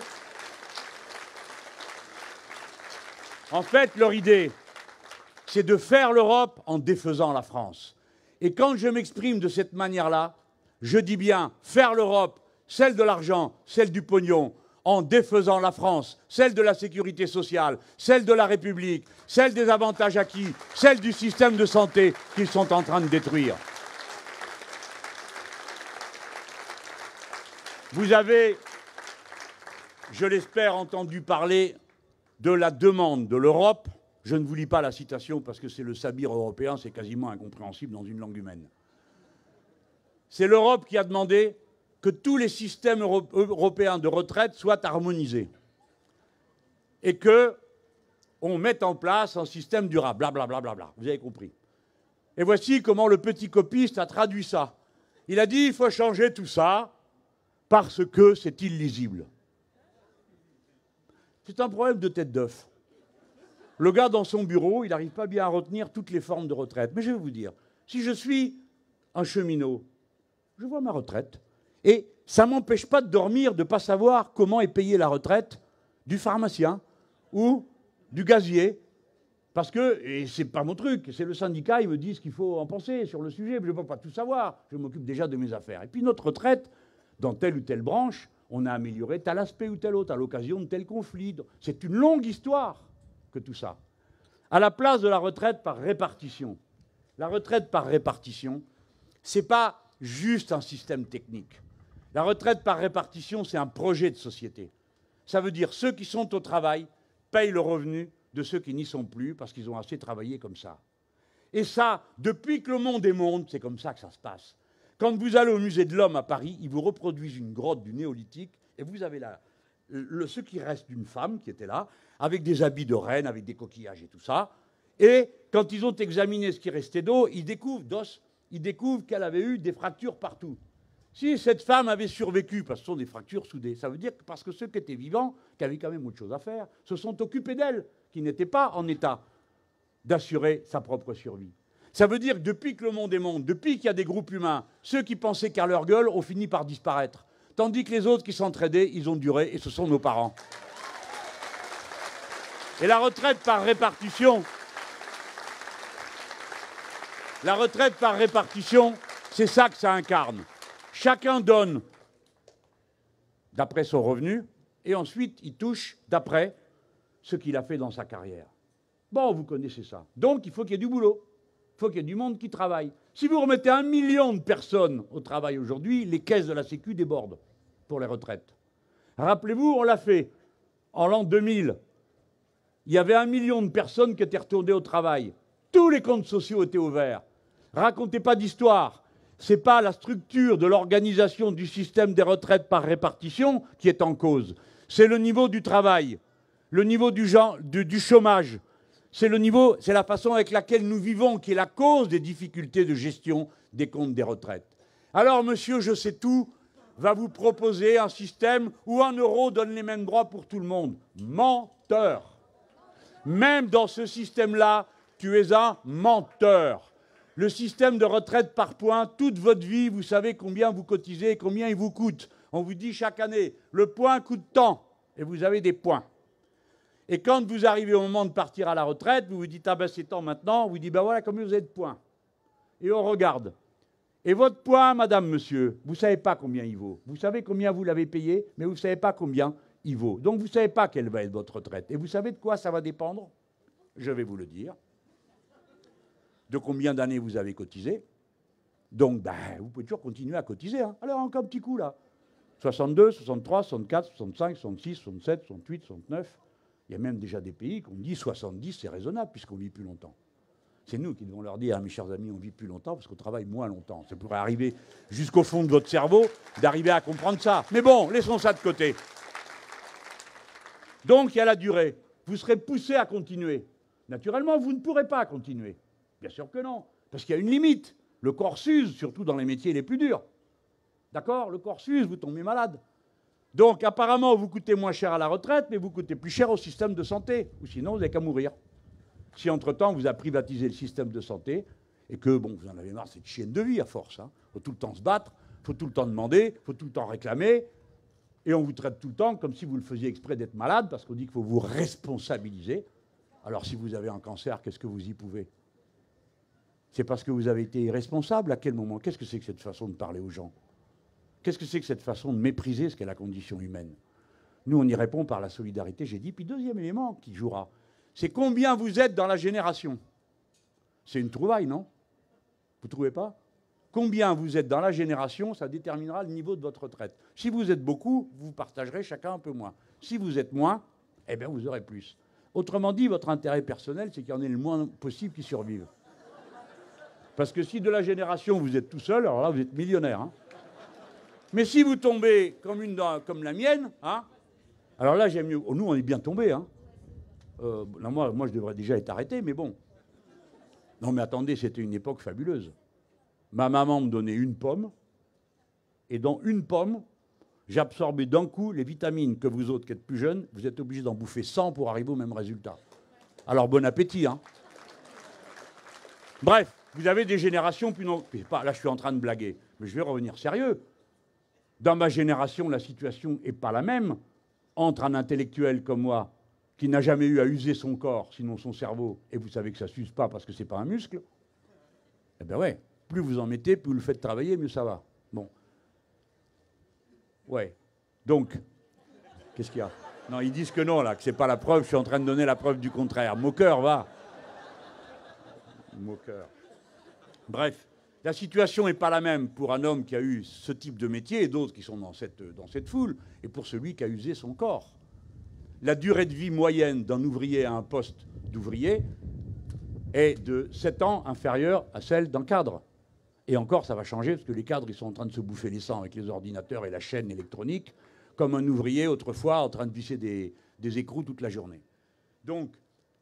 En fait, leur idée, c'est de faire l'Europe en défaisant la France. Et quand je m'exprime de cette manière-là, je dis bien faire l'Europe, celle de l'argent, celle du pognon, en défaisant la France, celle de la sécurité sociale, celle de la République, celle des avantages acquis, celle du système de santé qu'ils sont en train de détruire. Vous avez, je l'espère, entendu parler de la demande de l'Europe. Je ne vous lis pas la citation parce que c'est le sabir européen, c'est quasiment incompréhensible dans une langue humaine. C'est l'Europe qui a demandé que tous les systèmes européens de retraite soient harmonisés et qu'on mette en place un système durable, blablabla. Bla, bla, bla. Vous avez compris. Et voici comment le petit copiste a traduit ça. Il a dit il faut changer tout ça parce que c'est illisible. C'est un problème de tête d'œuf. Le gars dans son bureau, il n'arrive pas bien à retenir toutes les formes de retraite. Mais je vais vous dire, si je suis un cheminot, je vois ma retraite. Et ça ne m'empêche pas de dormir, de ne pas savoir comment est payée la retraite du pharmacien ou du gazier. Parce que, et ce n'est pas mon truc, c'est le syndicat, ils me disent qu'il faut en penser sur le sujet, mais je ne peux pas tout savoir. Je m'occupe déjà de mes affaires. Et puis notre retraite, dans telle ou telle branche, on a amélioré tel aspect ou tel autre, à l'occasion de tel conflit. C'est une longue histoire que tout ça. À la place de la retraite par répartition. La retraite par répartition, ce n'est pas juste un système technique. La retraite par répartition, c'est un projet de société. Ça veut dire ceux qui sont au travail payent le revenu de ceux qui n'y sont plus parce qu'ils ont assez travaillé comme ça. Et ça, depuis que le monde est monde, c'est comme ça que ça se passe. Quand vous allez au musée de l'homme à Paris, ils vous reproduisent une grotte du néolithique et vous avez là ce qui reste d'une femme qui était là, avec des habits de reine, avec des coquillages et tout ça. Et quand ils ont examiné ce qui restait d'os, ils découvrent qu'elle avait eu des fractures partout. Si cette femme avait survécu, parce que ce sont des fractures soudées, ça veut dire que parce que ceux qui étaient vivants, qui avaient quand même autre chose à faire, se sont occupés d'elle, qui n'étaient pas en état d'assurer sa propre survie. Ça veut dire que depuis que le monde est monde, depuis qu'il y a des groupes humains, ceux qui pensaient qu'à leur gueule ont fini par disparaître. Tandis que les autres qui s'entraidaient, ils ont duré, et ce sont nos parents. Et la retraite par répartition, c'est ça que ça incarne. Chacun donne d'après son revenu, et ensuite il touche d'après ce qu'il a fait dans sa carrière. Bon, vous connaissez ça. Donc il faut qu'il y ait du boulot. Il faut qu'il y ait du monde qui travaille. Si vous remettez 1 million de personnes au travail aujourd'hui, les caisses de la Sécu débordent pour les retraites. Rappelez-vous, on l'a fait en l'an 2000. Il y avait 1 million de personnes qui étaient retournées au travail. Tous les comptes sociaux étaient ouverts. Racontez pas d'histoire. Ce n'est pas la structure de l'organisation du système des retraites par répartition qui est en cause. C'est le niveau du travail, le niveau du chômage. C'est la façon avec laquelle nous vivons qui est la cause des difficultés de gestion des comptes des retraites. Alors, monsieur Je sais tout va vous proposer un système où 1 euro donne les mêmes droits pour tout le monde. Menteur. Même dans ce système-là, tu es un menteur. Le système de retraite par points, toute votre vie, vous savez combien vous cotisez et combien il vous coûte. On vous dit chaque année, le point coûte tant, et vous avez des points. Et quand vous arrivez au moment de partir à la retraite, vous vous dites, ah ben c'est temps maintenant, on vous dit, ben voilà combien vous avez de points. Et on regarde. Et votre point, madame, monsieur, vous ne savez pas combien il vaut. Vous savez combien vous l'avez payé, mais vous ne savez pas combien il vaut. Donc vous ne savez pas quelle va être votre retraite. Et vous savez de quoi ça va dépendre? Je vais vous le dire. De combien d'années vous avez cotisé. Donc, ben, vous pouvez toujours continuer à cotiser. Hein. Alors, encore un petit coup, là. 62, 63, 64, 65, 66, 67, 68, 69. Il y a même déjà des pays qui ont dit 70, c'est raisonnable, puisqu'on vit plus longtemps. C'est nous qui devons leur dire, hein, mes chers amis, on vit plus longtemps, parce qu'on travaille moins longtemps. Ça pourrait arriver jusqu'au fond de votre cerveau, d'arriver à comprendre ça. Mais bon, laissons ça de côté. Donc, il y a la durée. Vous serez poussé à continuer. Naturellement, vous ne pourrez pas continuer. Bien sûr que non, parce qu'il y a une limite. Le corps s'use, surtout dans les métiers les plus durs. D'accord? Le corps s'use, vous tombez malade. Donc, apparemment, vous coûtez moins cher à la retraite, mais vous coûtez plus cher au système de santé. Ou sinon, vous n'avez qu'à mourir. Si, entre-temps, vous avez privatisé le système de santé, et que, bon, vous en avez marre, c'est une chienne de vie à force. Hein. Faut tout le temps se battre, faut tout le temps demander, faut tout le temps réclamer, et on vous traite tout le temps comme si vous le faisiez exprès d'être malade, parce qu'on dit qu'il faut vous responsabiliser. Alors, si vous avez un cancer, qu'est-ce que vous y pouvez? C'est parce que vous avez été irresponsable? À quel moment? Qu'est-ce que c'est que cette façon de parler aux gens? Qu'est-ce que c'est que cette façon de mépriser ce qu'est la condition humaine? Nous, on y répond par la solidarité, j'ai dit. Puis deuxième élément qui jouera, c'est combien vous êtes dans la génération. C'est une trouvaille, non? Vous ne trouvez pas? Combien vous êtes dans la génération, ça déterminera le niveau de votre retraite. Si vous êtes beaucoup, vous partagerez chacun un peu moins. Si vous êtes moins, eh bien vous aurez plus. Autrement dit, votre intérêt personnel, c'est qu'il y en ait le moins possible qui survivent. Parce que si de la génération, vous êtes tout seul, alors là, vous êtes millionnaire. Hein. Mais si vous tombez comme la mienne, hein, alors là, j'aime mieux. Oh, nous, on est bien tombés. Hein. Là, moi, je devrais déjà être arrêté, mais bon. Non, mais attendez, c'était une époque fabuleuse. Ma maman me donnait une pomme, et dans une pomme, j'absorbais d'un coup les vitamines que vous autres qui êtes plus jeunes, vous êtes obligés d'en bouffer 100 pour arriver au même résultat. Alors, bon appétit, hein. Bref. Vous avez des générations plus non... Là, je suis en train de blaguer, mais je vais revenir sérieux. Dans ma génération, la situation n'est pas la même entre un intellectuel comme moi, qui n'a jamais eu à user son corps, sinon son cerveau, et vous savez que ça ne s'use pas parce que ce n'est pas un muscle. Eh bien ouais, plus vous en mettez, plus vous le faites travailler, mieux ça va. Bon. Ouais. Donc, qu'est-ce qu'il y a? Non, ils disent que non, là, que ce n'est pas la preuve, je suis en train de donner la preuve du contraire. Moqueur, va. Moqueur. Bref, la situation n'est pas la même pour un homme qui a eu ce type de métier et d'autres qui sont dans cette foule, et pour celui qui a usé son corps. la durée de vie moyenne d'un ouvrier à un poste d'ouvrier est de 7 ans inférieure à celle d'un cadre. Et encore, ça va changer, parce que les cadres, ils sont en train de se bouffer les sangs avec les ordinateurs et la chaîne électronique, comme un ouvrier autrefois en train de visser des écrous toute la journée. Donc,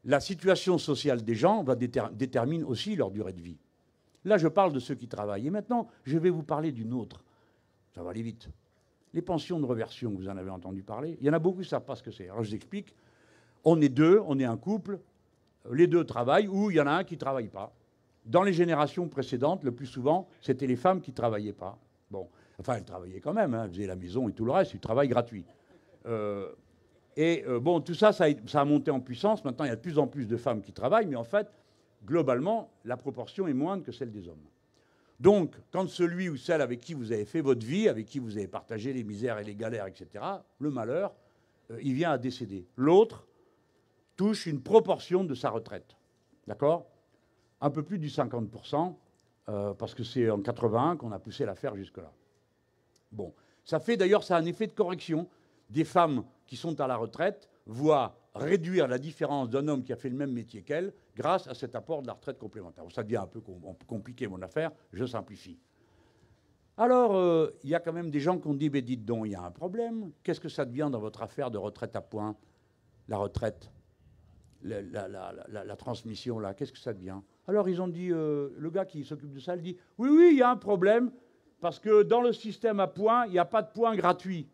la situation sociale des gens détermine aussi leur durée de vie. Là, je parle de ceux qui travaillent. Et maintenant, je vais vous parler d'une autre. Ça va aller vite. Les pensions de réversion, vous en avez entendu parler. Il y en a beaucoup qui ne savent pas ce que c'est. Alors, je vous explique. On est deux, on est un couple. Les deux travaillent, ou il y en a un qui ne travaille pas. Dans les générations précédentes, le plus souvent, c'était les femmes qui ne travaillaient pas. Bon, enfin, elles travaillaient quand même, hein, elles faisaient la maison et tout le reste, du travail gratuit. Bon, tout ça, ça a monté en puissance. Maintenant, il y a de plus en plus de femmes qui travaillent, mais en fait, globalement, la proportion est moindre que celle des hommes. Donc, quand celui ou celle avec qui vous avez fait votre vie, avec qui vous avez partagé les misères et les galères, etc., le malheur, il vient à décéder. L'autre touche une proportion de sa retraite. D'accord ? Un peu plus du 50%, parce que c'est en 81 qu'on a poussé l'affaire jusque-là. Bon, ça fait d'ailleurs, ça a un effet de correction. Des femmes qui sont à la retraite voient réduire la différence d'un homme qui a fait le même métier qu'elle grâce à cet apport de la retraite complémentaire. Ça devient un peu compliqué, mon affaire, je simplifie. Alors, il y a quand même des gens qui ont dit, mais dites donc, il y a un problème. Qu'est-ce que ça devient dans votre affaire de retraite à points? La retraite, la transmission, là, qu'est-ce que ça devient? Alors, ils ont dit, le gars qui s'occupe de ça, il dit, oui, il y a un problème, parce que dans le système à points, il n'y a pas de points gratuits.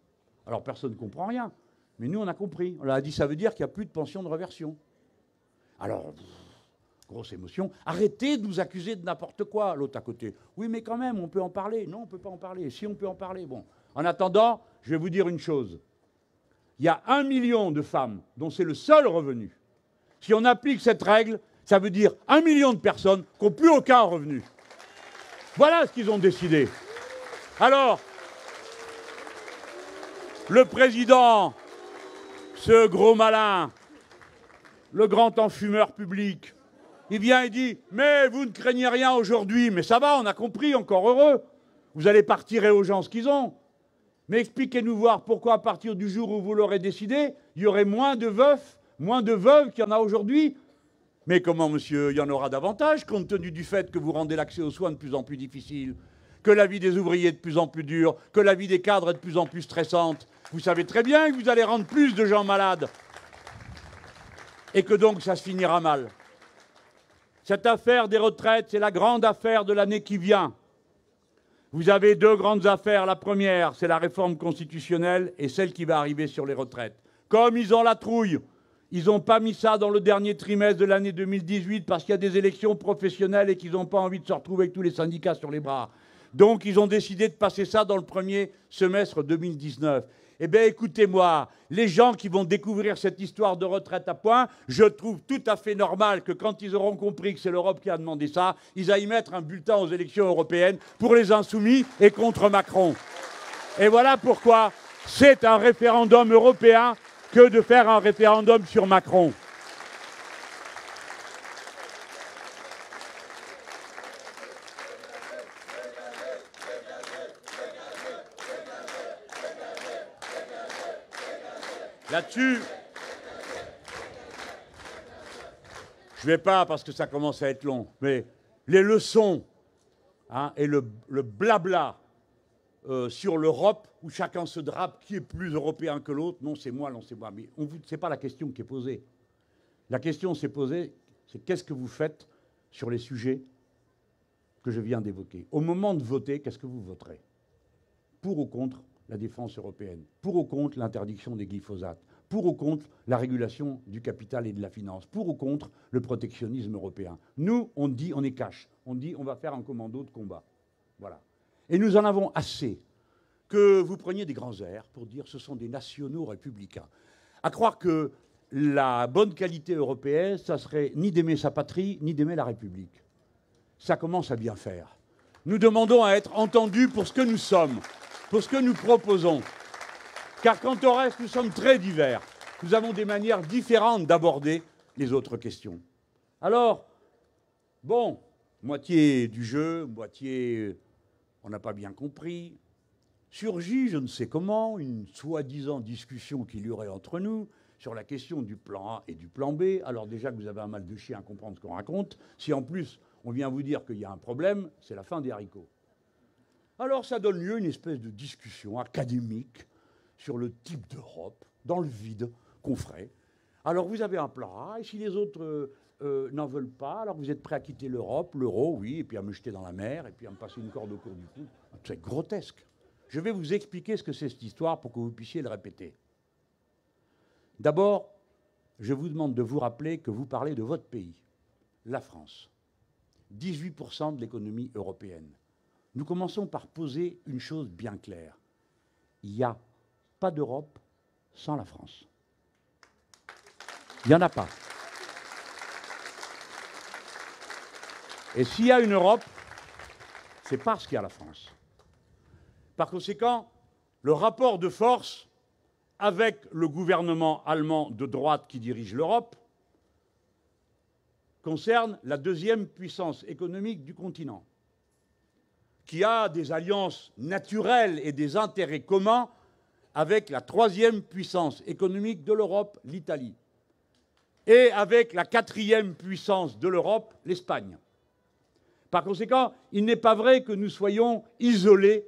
Alors, personne ne comprend rien. Mais nous, on a compris. On leur a dit, ça veut dire qu'il n'y a plus de pension de réversion. Alors, grosse émotion. Arrêtez de nous accuser de n'importe quoi, l'autre à côté. Oui, mais quand même, on peut en parler. Non, on ne peut pas en parler. Si, on peut en parler. Bon. En attendant, je vais vous dire une chose. Il y a 1 million de femmes dont c'est le seul revenu. Si on applique cette règle, ça veut dire 1 million de personnes qui n'ont plus aucun revenu. Voilà ce qu'ils ont décidé. Alors, le président, ce gros malin, le grand enfumeur public, il vient et dit « Mais vous ne craignez rien aujourd'hui, mais ça va, on a compris, encore heureux. Vous allez pas retirer aux gens ce qu'ils ont. Mais expliquez-nous voir pourquoi à partir du jour où vous l'aurez décidé, il y aurait moins de veufs qu'il y en a aujourd'hui. Mais comment, monsieur, il y en aura davantage, compte tenu du fait que vous rendez l'accès aux soins de plus en plus difficile, que la vie des ouvriers est de plus en plus dure, que la vie des cadres est de plus en plus stressante. Vous savez très bien que vous allez rendre plus de gens malades. Et que donc ça se finira mal. Cette affaire des retraites, c'est la grande affaire de l'année qui vient. Vous avez deux grandes affaires. La première, c'est la réforme constitutionnelle et celle qui va arriver sur les retraites. Comme ils ont la trouille, ils n'ont pas mis ça dans le dernier trimestre de l'année 2018 parce qu'il y a des élections professionnelles et qu'ils n'ont pas envie de se retrouver avec tous les syndicats sur les bras. Donc, ils ont décidé de passer ça dans le premier semestre 2019. Eh bien, écoutez-moi, les gens qui vont découvrir cette histoire de retraite à points, je trouve tout à fait normal que quand ils auront compris que c'est l'Europe qui a demandé ça, ils aillent mettre un bulletin aux élections européennes pour les insoumis et contre Macron. Et voilà pourquoi c'est un référendum européen que de faire un référendum sur Macron. Là-dessus, je ne vais pas parce que ça commence à être long, mais les leçons et le blabla sur l'Europe, où chacun se drape, qui est plus européen que l'autre, non c'est moi, non c'est moi. Mais ce n'est pas la question qui est posée. La question s'est posée, c'est qu'est-ce que vous faites sur les sujets que je viens d'évoquer. Au moment de voter, qu'est-ce que vous voterez? Pour ou contre la défense européenne? Pour ou contre l'interdiction des glyphosates? Pour ou contre la régulation du capital et de la finance? Pour ou contre le protectionnisme européen? Nous, on dit, on est cash. On dit, on va faire un commando de combat. Voilà. Et nous en avons assez que vous preniez des grands airs pour dire ce sont des nationaux républicains. À croire que la bonne qualité européenne, ça serait ni d'aimer sa patrie, ni d'aimer la République. Ça commence à bien faire. Nous demandons à être entendus pour ce que nous sommes, pour ce que nous proposons. Car quant au reste, nous sommes très divers. Nous avons des manières différentes d'aborder les autres questions. Alors, bon, moitié du jeu, moitié on n'a pas bien compris. Surgit, je ne sais comment, une soi-disant discussion qu'il y aurait entre nous sur la question du plan A et du plan B, alors déjà que vous avez un mal de chien à comprendre ce qu'on raconte, si en plus on vient vous dire qu'il y a un problème, c'est la fin des haricots. Alors ça donne lieu à une espèce de discussion académique sur le type d'Europe, dans le vide, qu'on ferait. Alors vous avez un plan A, et si les autres n'en veulent pas, alors vous êtes prêt à quitter l'Europe, l'euro, oui, et puis à me jeter dans la mer, et puis à me passer une corde au cours du cou. C'est grotesque. Je vais vous expliquer ce que c'est cette histoire pour que vous puissiez le répéter. D'abord, je vous demande de vous rappeler que vous parlez de votre pays, la France. 18% de l'économie européenne. Nous commençons par poser une chose bien claire. Il n'y a pas d'Europe sans la France. Il n'y en a pas. Et s'il y a une Europe, c'est parce qu'il y a la France. Par conséquent, le rapport de force avec le gouvernement allemand de droite qui dirige l'Europe concerne la deuxième puissance économique du continent, qui a des alliances naturelles et des intérêts communs avec la troisième puissance économique de l'Europe, l'Italie, et avec la quatrième puissance de l'Europe, l'Espagne. Par conséquent, il n'est pas vrai que nous soyons isolés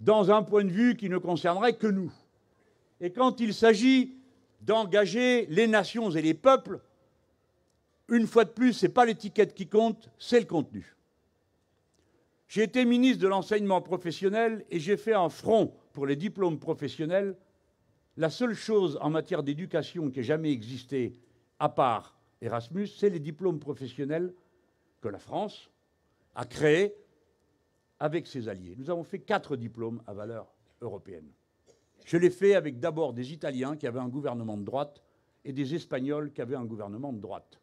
dans un point de vue qui ne concernerait que nous. Et quand il s'agit d'engager les nations et les peuples, une fois de plus, ce n'est pas l'étiquette qui compte, c'est le contenu. J'ai été ministre de l'enseignement professionnel et j'ai fait un front pour les diplômes professionnels. La seule chose en matière d'éducation qui ait jamais existé, à part Erasmus, c'est les diplômes professionnels que la France a créés avec ses alliés. Nous avons fait 4 diplômes à valeur européenne. Je l'ai fait avec d'abord des Italiens qui avaient un gouvernement de droite et des Espagnols qui avaient un gouvernement de droite.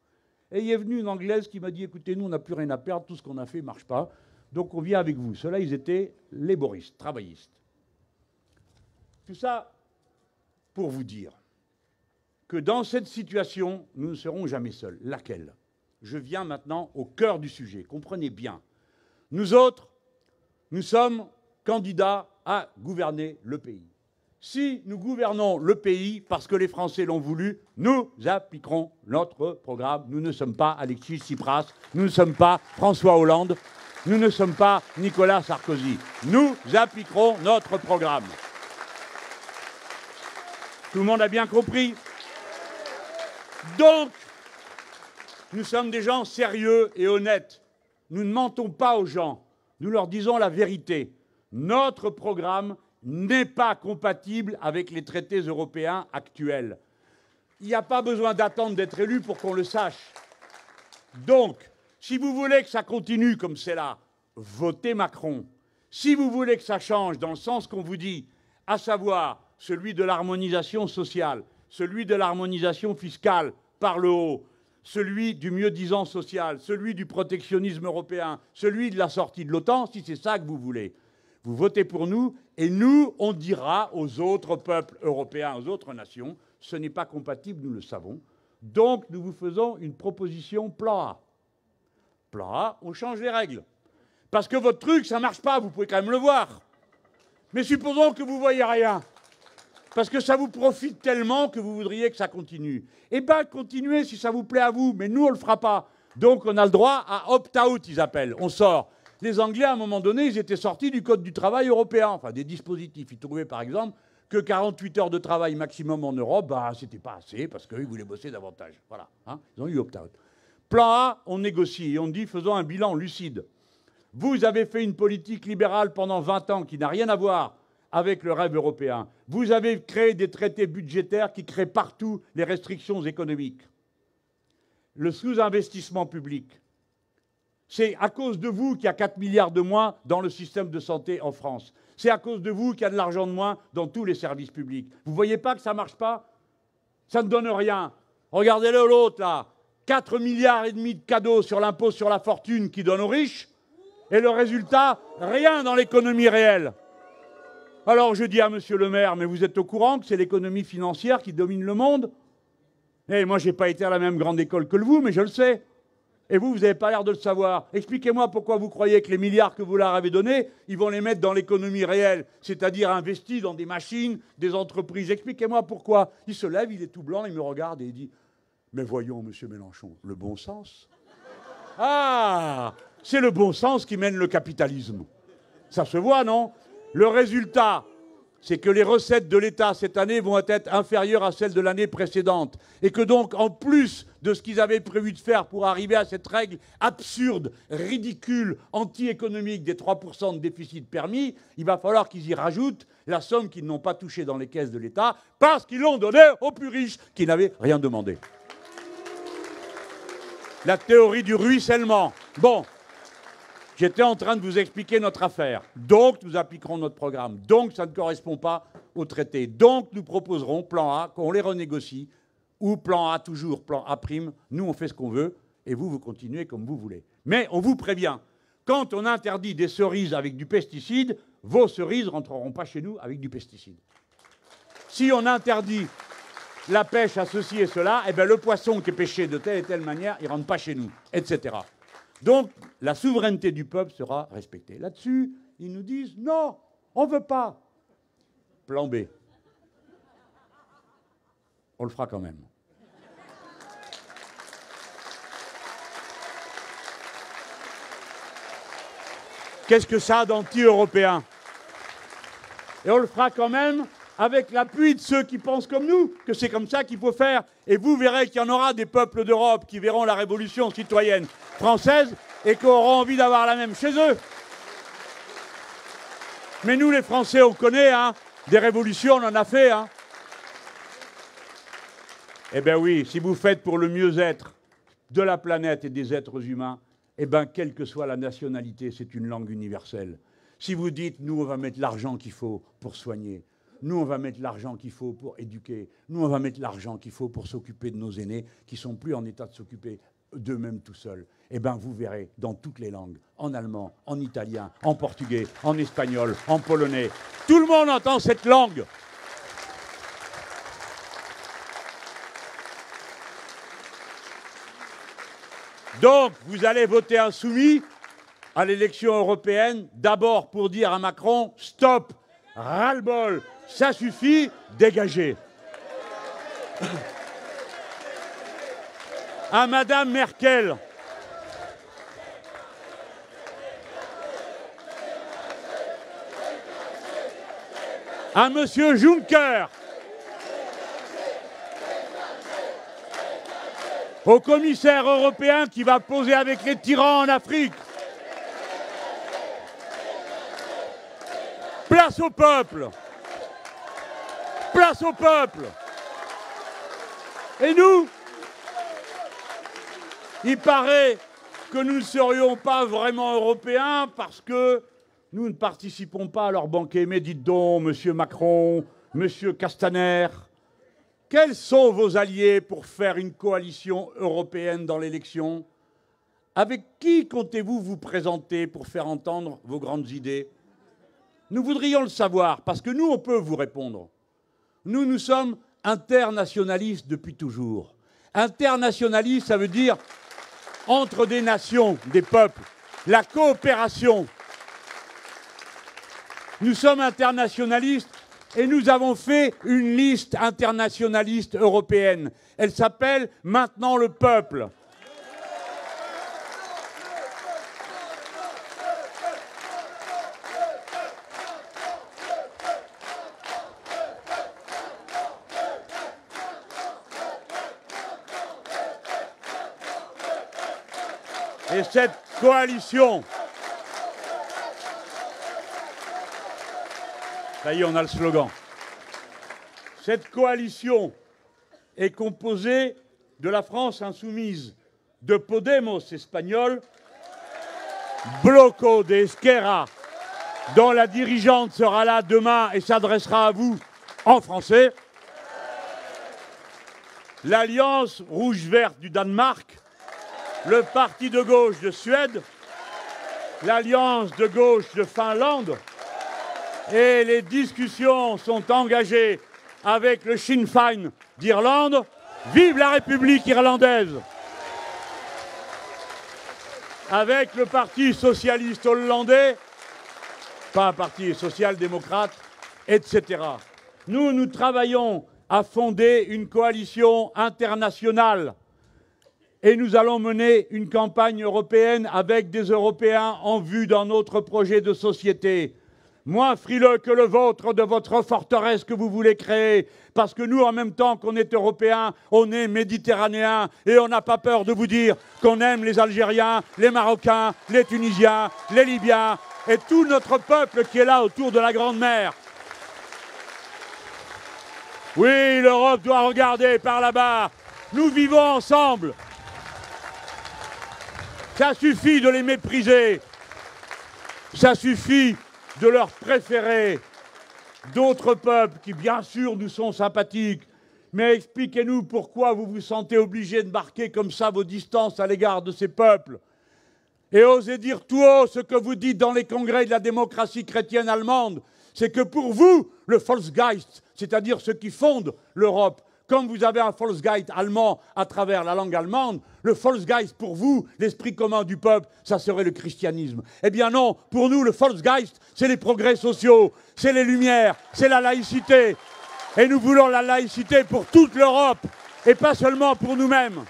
Et il est venu une Anglaise qui m'a dit « Écoutez, nous, on n'a plus rien à perdre, tout ce qu'on a fait ne marche pas, donc on vient avec vous ». Ceux-là, ils étaient laboristes, travaillistes. Tout ça pour vous dire que dans cette situation, nous ne serons jamais seuls. Laquelle ? Je viens maintenant au cœur du sujet. Comprenez bien. Nous autres, nous sommes candidats à gouverner le pays. Si nous gouvernons le pays parce que les Français l'ont voulu, nous appliquerons notre programme. Nous ne sommes pas Alexis Tsipras, nous ne sommes pas François Hollande, nous ne sommes pas Nicolas Sarkozy. Nous appliquerons notre programme. Tout le monde a bien compris ? Donc, nous sommes des gens sérieux et honnêtes. Nous ne mentons pas aux gens. Nous leur disons la vérité. Notre programme n'est pas compatible avec les traités européens actuels. Il n'y a pas besoin d'attendre d'être élu pour qu'on le sache. Donc, si vous voulez que ça continue comme c'est là, votez Macron. Si vous voulez que ça change dans le sens qu'on vous dit, à savoir celui de l'harmonisation sociale, celui de l'harmonisation fiscale par le haut, celui du mieux-disant social, celui du protectionnisme européen, celui de la sortie de l'OTAN, si c'est ça que vous voulez, vous votez pour nous, et nous, on dira aux autres peuples européens, aux autres nations, ce n'est pas compatible, nous le savons. Donc, nous vous faisons une proposition plan A. Plan A, on change les règles. Parce que votre truc, ça ne marche pas, vous pouvez quand même le voir. Mais supposons que vous ne voyez rien. Parce que ça vous profite tellement que vous voudriez que ça continue. Eh bien, continuez si ça vous plaît à vous, mais nous, on ne le fera pas. Donc, on a le droit à opt-out, ils appellent. On sort. Les Anglais, à un moment donné, ils étaient sortis du Code du travail européen, enfin des dispositifs. Ils trouvaient, par exemple, que 48 heures de travail maximum en Europe, bah, c'était pas assez, parce qu'ils voulaient bosser davantage. Voilà, hein, ils ont eu opt-out. Plan A, on négocie, et on dit, faisons un bilan lucide. Vous avez fait une politique libérale pendant 20 ans qui n'a rien à voir avec le rêve européen. Vous avez créé des traités budgétaires qui créent partout les restrictions économiques. Le sous-investissement public. C'est à cause de vous qu'il y a 4 milliards de moins dans le système de santé en France. C'est à cause de vous qu'il y a de l'argent de moins dans tous les services publics. Vous ne voyez pas que ça ne marche pas? Ça ne donne rien. Regardez-le l'autre là. 4,5 milliards de cadeaux sur l'impôt sur la fortune qui donne aux riches. Et le résultat, rien dans l'économie réelle. Alors je dis à monsieur le maire, mais vous êtes au courant que c'est l'économie financière qui domine le monde? Eh, moi, je n'ai pas été à la même grande école que vous, mais je le sais. Et vous n'avez pas l'air de le savoir. Expliquez-moi pourquoi vous croyez que les milliards que vous leur avez donnés, ils vont les mettre dans l'économie réelle, c'est-à-dire investis dans des machines, des entreprises. Expliquez-moi pourquoi. Il se lève, il est tout blanc, il me regarde et il dit « Mais voyons, monsieur Mélenchon, le bon sens ?» Ah, c'est le bon sens qui mène le capitalisme. Ça se voit, non? Le résultat, c'est que les recettes de l'État cette année vont être inférieures à celles de l'année précédente. Et que donc, en plus de ce qu'ils avaient prévu de faire pour arriver à cette règle absurde, ridicule, anti-économique des 3% de déficit permis, il va falloir qu'ils y rajoutent la somme qu'ils n'ont pas touchée dans les caisses de l'État parce qu'ils l'ont donnée aux plus riches qui n'avaient rien demandé. La théorie du ruissellement. Bon. J'étais en train de vous expliquer notre affaire. Donc, nous appliquerons notre programme. Donc, ça ne correspond pas au traité. Donc, nous proposerons plan A, qu'on les renégocie, ou plan A toujours, plan A'. Nous, on fait ce qu'on veut, et vous, vous continuez comme vous voulez. Mais on vous prévient, quand on interdit des cerises avec du pesticide, vos cerises ne rentreront pas chez nous avec du pesticide. Si on interdit la pêche à ceci et cela, eh bien, le poisson qui est pêché de telle et telle manière, il ne rentre pas chez nous, etc. Donc, la souveraineté du peuple sera respectée. Là-dessus, ils nous disent « Non, on ne veut pas ». Plan B. On le fera quand même. Qu'est-ce que ça d'anti-européen? Et on le fera quand même avec l'appui de ceux qui pensent comme nous, que c'est comme ça qu'il faut faire. Et vous verrez qu'il y en aura des peuples d'Europe qui verront la révolution citoyenne française et qui auront envie d'avoir la même chez eux. Mais nous, les Français, on connaît, hein, des révolutions, on en a fait. Hein. Eh bien oui, si vous faites pour le mieux-être de la planète et des êtres humains, eh bien, quelle que soit la nationalité, c'est une langue universelle. Si vous dites, nous, on va mettre l'argent qu'il faut pour soigner, nous, on va mettre l'argent qu'il faut pour éduquer. Nous, on va mettre l'argent qu'il faut pour s'occuper de nos aînés qui ne sont plus en état de s'occuper d'eux-mêmes tout seuls. Eh bien, vous verrez dans toutes les langues, en allemand, en italien, en portugais, en espagnol, en polonais. Tout le monde entend cette langue. Donc, vous allez voter insoumis à l'élection européenne, d'abord pour dire à Macron, stop, ras-le-bol, ça suffit, dégagez. À Madame Merkel, à Monsieur Juncker, au commissaire européen qui va poser avec les tyrans en Afrique. Place au peuple. Place au peuple. Et nous, il paraît que nous ne serions pas vraiment européens parce que nous ne participons pas à leur banquet. Mais dites donc, monsieur Macron, monsieur Castaner, quels sont vos alliés pour faire une coalition européenne dans l'élection? Avec qui comptez-vous vous présenter pour faire entendre vos grandes idées? Nous voudrions le savoir, parce que nous, on peut vous répondre. Nous, nous sommes internationalistes depuis toujours. Internationaliste, ça veut dire entre des nations, des peuples, la coopération. Nous sommes internationalistes et nous avons fait une liste internationaliste européenne. Elle s'appelle « Maintenant le peuple ». Et cette coalition, ça y est, on a le slogan. Cette coalition est composée de la France insoumise, de Podemos espagnol, Bloco de Esquerra, dont la dirigeante sera là demain et s'adressera à vous en français, l'Alliance rouge-verte du Danemark, le parti de gauche de Suède, l'alliance de gauche de Finlande, et les discussions sont engagées avec le Sinn Féin d'Irlande. Vive la République irlandaise! avec le Parti socialiste hollandais, pas un parti social-démocrate, etc. Nous travaillons à fonder une coalition internationale et nous allons mener une campagne européenne avec des Européens en vue d'un autre projet de société. Moins frileux que le vôtre de votre forteresse que vous voulez créer, parce que nous, en même temps qu'on est Européens, on est Méditerranéens et on n'a pas peur de vous dire qu'on aime les Algériens, les Marocains, les Tunisiens, les Libyens et tout notre peuple qui est là autour de la Grande Mer. Oui, l'Europe doit regarder par là-bas. Nous vivons ensemble. Ça suffit de les mépriser. Ça suffit de leur préférer d'autres peuples qui, bien sûr, nous sont sympathiques. Mais expliquez-nous pourquoi vous vous sentez obligé de marquer comme ça vos distances à l'égard de ces peuples. Et osez dire tout haut ce que vous dites dans les congrès de la démocratie chrétienne allemande. C'est que pour vous, le Volksgeist, c'est-à-dire ce qui fonde l'Europe, comme vous avez un Volksgeist allemand à travers la langue allemande, le Volksgeist pour vous, l'esprit commun du peuple, ça serait le christianisme. Eh bien non, pour nous, le Volksgeist, c'est les progrès sociaux, c'est les lumières, c'est la laïcité. Et nous voulons la laïcité pour toute l'Europe, et pas seulement pour nous-mêmes.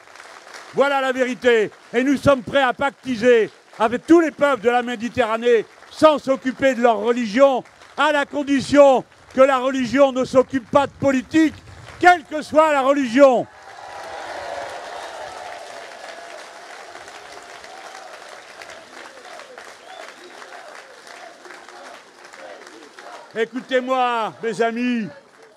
Voilà la vérité. Et nous sommes prêts à pactiser avec tous les peuples de la Méditerranée, sans s'occuper de leur religion, à la condition que la religion ne s'occupe pas de politique, quelle que soit la religion. Écoutez-moi, mes amis,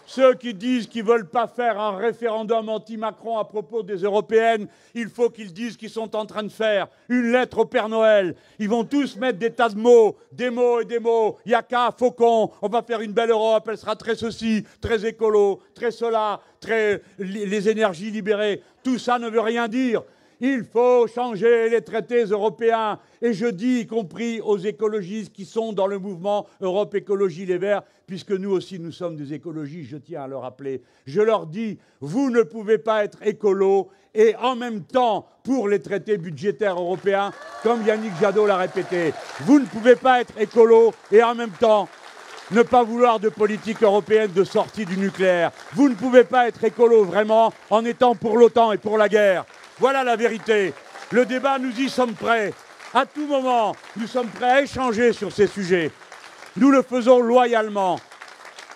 ceux qui disent qu'ils ne veulent pas faire un référendum anti-Macron à propos des Européennes, il faut qu'ils disent qu'ils sont en train de faire une lettre au Père Noël. Ils vont tous mettre des tas de mots, des mots et des mots. Yaka, faucon, on va faire une belle Europe, elle sera très ceci, très écolo, très cela, très les énergies libérées. Tout ça ne veut rien dire. Il faut changer les traités européens. Et je dis, y compris aux écologistes qui sont dans le mouvement Europe Écologie Les Verts, puisque nous aussi nous sommes des écologistes, je tiens à le rappeler. Je leur dis, vous ne pouvez pas être écolo et en même temps pour les traités budgétaires européens, comme Yannick Jadot l'a répété. Vous ne pouvez pas être écolo et en même temps ne pas vouloir de politique européenne de sortie du nucléaire. Vous ne pouvez pas être écolo vraiment en étant pour l'OTAN et pour la guerre. Voilà la vérité. Le débat, nous y sommes prêts. À tout moment, nous sommes prêts à échanger sur ces sujets. Nous le faisons loyalement.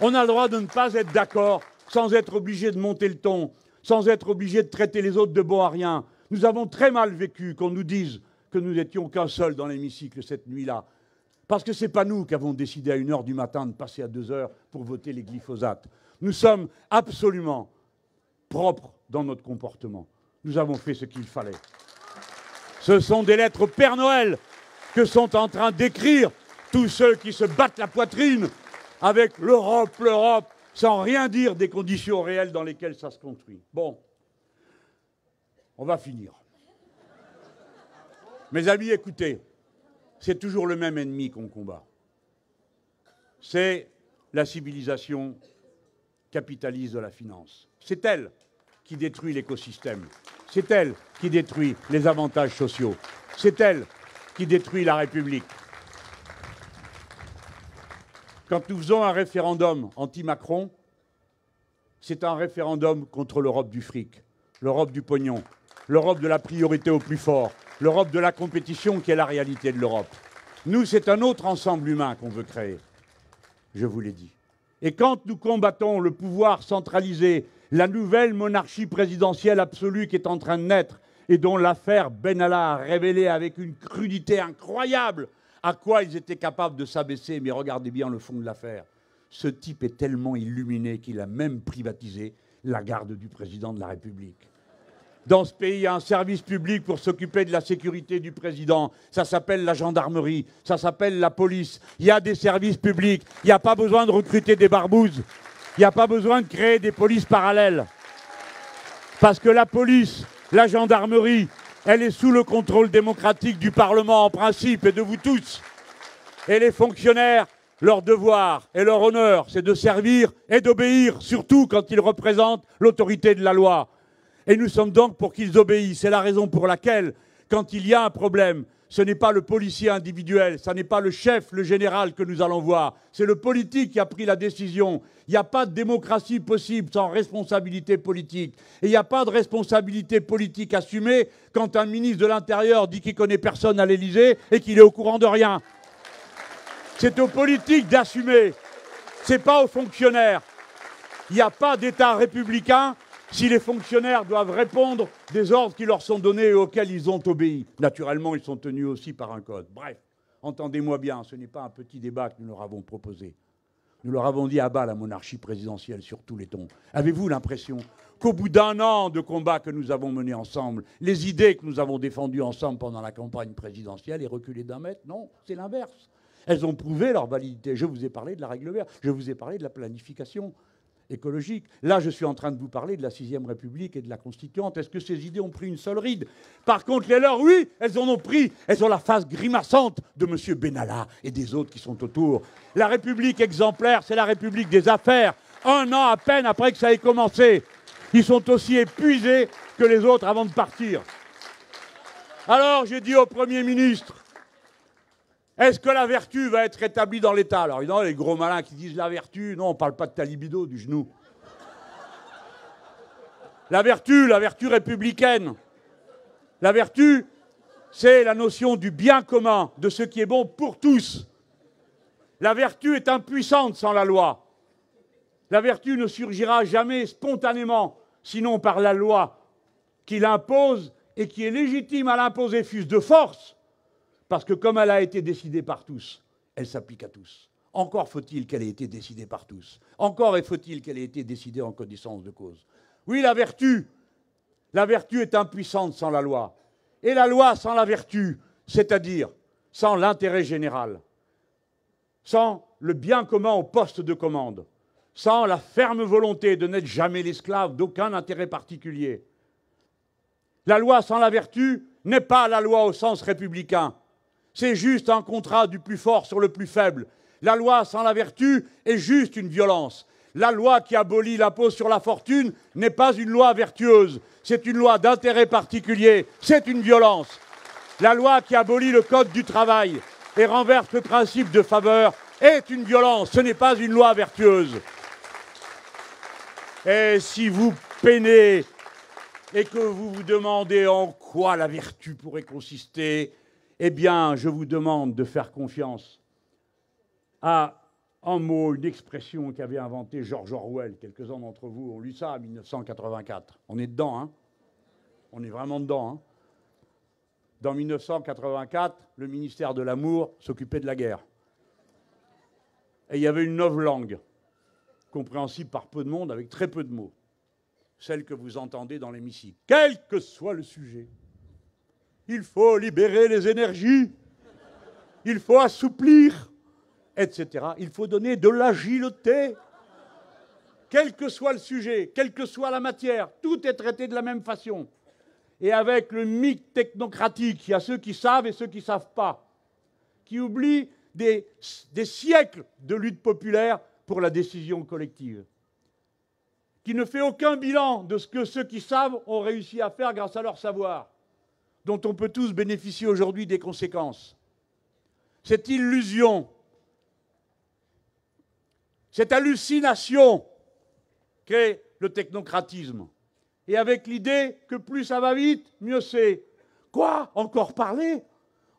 On a le droit de ne pas être d'accord sans être obligé de monter le ton, sans être obligé de traiter les autres de bon à rien. Nous avons très mal vécu qu'on nous dise que nous n'étions qu'un seul dans l'hémicycle cette nuit-là. Parce que ce n'est pas nous qui avons décidé à 1h du matin de passer à 2h pour voter les glyphosates. Nous sommes absolument propres dans notre comportement. Nous avons fait ce qu'il fallait. Ce sont des lettres au Père Noël que sont en train d'écrire tous ceux qui se battent la poitrine avec l'Europe, sans rien dire des conditions réelles dans lesquelles ça se construit. Bon, on va finir. Mes amis, écoutez, c'est toujours le même ennemi qu'on combat. C'est la civilisation capitaliste de la finance. C'est elle qui détruit l'écosystème. C'est elle qui détruit les avantages sociaux. C'est elle qui détruit la République. Quand nous faisons un référendum anti-Macron, c'est un référendum contre l'Europe du fric, l'Europe du pognon, l'Europe de la priorité au plus fort, l'Europe de la compétition qui est la réalité de l'Europe. Nous, c'est un autre ensemble humain qu'on veut créer, je vous l'ai dit. Et quand nous combattons le pouvoir centralisé, la nouvelle monarchie présidentielle absolue qui est en train de naître et dont l'affaire Benalla a révélé avec une crudité incroyable à quoi ils étaient capables de s'abaisser. Mais regardez bien le fond de l'affaire. Ce type est tellement illuminé qu'il a même privatisé la garde du président de la République. Dans ce pays, il y a un service public pour s'occuper de la sécurité du président. Ça s'appelle la gendarmerie, ça s'appelle la police. Il y a des services publics. Il n'y a pas besoin de recruter des barbouzes. Il n'y a pas besoin de créer des polices parallèles. Parce que la police, la gendarmerie, elle est sous le contrôle démocratique du Parlement en principe et de vous tous. Et les fonctionnaires, leur devoir et leur honneur, c'est de servir et d'obéir, surtout quand ils représentent l'autorité de la loi. Et nous sommes donc pour qu'ils obéissent. C'est la raison pour laquelle, quand il y a un problème Ce n'est pas le policier individuel, ce n'est pas le chef, le général que nous allons voir. C'est le politique qui a pris la décision. Il n'y a pas de démocratie possible sans responsabilité politique. Et il n'y a pas de responsabilité politique assumée quand un ministre de l'Intérieur dit qu'il ne connaît personne à l'Élysée et qu'il est au courant de rien. C'est aux politiques d'assumer. Ce n'est pas aux fonctionnaires. Il n'y a pas d'État républicain si les fonctionnaires doivent répondre des ordres qui leur sont donnés et auxquels ils ont obéi. Naturellement, ils sont tenus aussi par un code. Bref, entendez-moi bien, ce n'est pas un petit débat que nous leur avons proposé. Nous leur avons dit à bas la monarchie présidentielle sur tous les tons. Avez-vous l'impression qu'au bout d'un an de combat que nous avons mené ensemble, les idées que nous avons défendues ensemble pendant la campagne présidentielle aient reculé d'un mètre? Non, c'est l'inverse. Elles ont prouvé leur validité. Je vous ai parlé de la règle verte, je vous ai parlé de la planification écologique. Là, je suis en train de vous parler de la 6e République et de la Constituante. Est-ce que ces idées ont pris une seule ride? Par contre, les leurs, oui, elles en ont pris. Elles ont la face grimaçante de M. Benalla et des autres qui sont autour. La République exemplaire, c'est la République des affaires. Un an à peine après que ça ait commencé. Ils sont aussi épuisés que les autres avant de partir. Alors, j'ai dit au Premier ministre, est-ce que la vertu va être rétablie dans l'État? Alors, évidemment, les gros malins qui disent la vertu, non, on ne parle pas de ta libido, du genou. La vertu républicaine. La vertu, c'est la notion du bien commun, de ce qui est bon pour tous. La vertu est impuissante sans la loi. La vertu ne surgira jamais spontanément, sinon par la loi qui l'impose et qui est légitime à l'imposer, fût-ce de force. Parce que comme elle a été décidée par tous, elle s'applique à tous. Encore faut-il qu'elle ait été décidée par tous. Encore faut-il qu'elle ait été décidée en connaissance de cause. Oui, la vertu est impuissante sans la loi. Et la loi sans la vertu, c'est-à-dire sans l'intérêt général, sans le bien commun au poste de commande, sans la ferme volonté de n'être jamais l'esclave d'aucun intérêt particulier. La loi sans la vertu n'est pas la loi au sens républicain. C'est juste un contrat du plus fort sur le plus faible. La loi sans la vertu est juste une violence. La loi qui abolit l'impôt sur la fortune n'est pas une loi vertueuse. C'est une loi d'intérêt particulier. C'est une violence. La loi qui abolit le code du travail et renverse le principe de faveur est une violence. Ce n'est pas une loi vertueuse. Et si vous peinez et que vous vous demandez en quoi la vertu pourrait consister, eh bien, je vous demande de faire confiance à un mot, une expression qu'avait inventé George Orwell. Quelques-uns d'entre vous ont lu ça en 1984. On est dedans, hein? On est vraiment dedans, hein? Dans 1984, le ministère de l'Amour s'occupait de la guerre. Et il y avait une novlangue, compréhensible par peu de monde, avec très peu de mots. Celle que vous entendez dans l'hémicycle. Quel que soit le sujet, il faut libérer les énergies, il faut assouplir, etc. Il faut donner de l'agilité. Quel que soit le sujet, quelle que soit la matière, tout est traité de la même façon. Et avec le mythe technocratique, il y a ceux qui savent et ceux qui ne savent pas, qui oublient des siècles de lutte populaire pour la décision collective, qui ne fait aucun bilan de ce que ceux qui savent ont réussi à faire grâce à leur savoir, dont on peut tous bénéficier aujourd'hui des conséquences. Cette illusion, cette hallucination qu'est le technocratisme, et avec l'idée que plus ça va vite, mieux c'est. Quoi? Encore parler?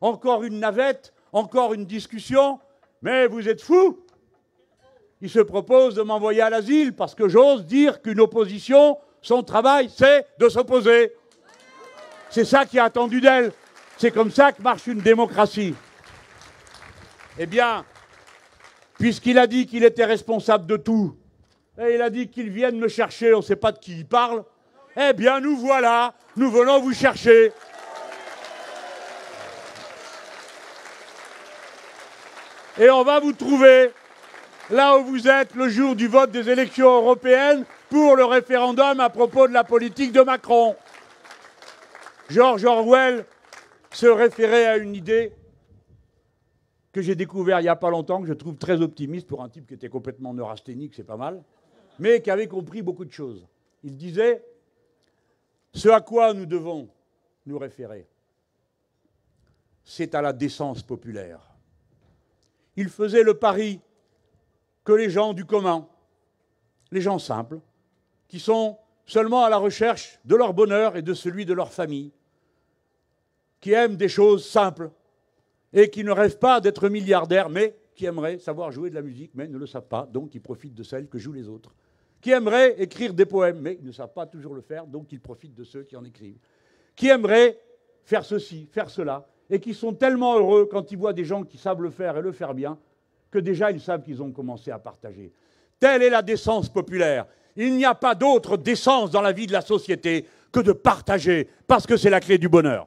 Encore une navette? Encore une discussion? Mais vous êtes fous! Il se propose de m'envoyer à l'asile parce que j'ose dire qu'une opposition, son travail, c'est de s'opposer. C'est ça qui est attendu d'elle. C'est comme ça que marche une démocratie. Eh bien, puisqu'il a dit qu'il était responsable de tout, et il a dit qu'il vienne me chercher, on ne sait pas de qui il parle, eh bien nous voilà, nous venons vous chercher. Et on va vous trouver là où vous êtes le jour du vote des élections européennes pour le référendum à propos de la politique de Macron. George Orwell se référait à une idée que j'ai découverte il n'y a pas longtemps, que je trouve très optimiste pour un type qui était complètement neurasthénique, c'est pas mal, mais qui avait compris beaucoup de choses. Il disait « Ce à quoi nous devons nous référer, c'est à la décence populaire. Il faisait le pari que les gens du commun, les gens simples, qui sont seulement à la recherche de leur bonheur et de celui de leur famille, qui aiment des choses simples et qui ne rêvent pas d'être milliardaires, mais qui aimeraient savoir jouer de la musique, mais ne le savent pas, donc ils profitent de celle que jouent les autres, qui aimeraient écrire des poèmes, mais ils ne savent pas toujours le faire, donc ils profitent de ceux qui en écrivent, qui aimeraient faire ceci, faire cela, et qui sont tellement heureux quand ils voient des gens qui savent le faire et le faire bien, que déjà ils savent qu'ils ont commencé à partager. Telle est la décence populaire. Il n'y a pas d'autre décence dans la vie de la société que de partager, parce que c'est la clé du bonheur.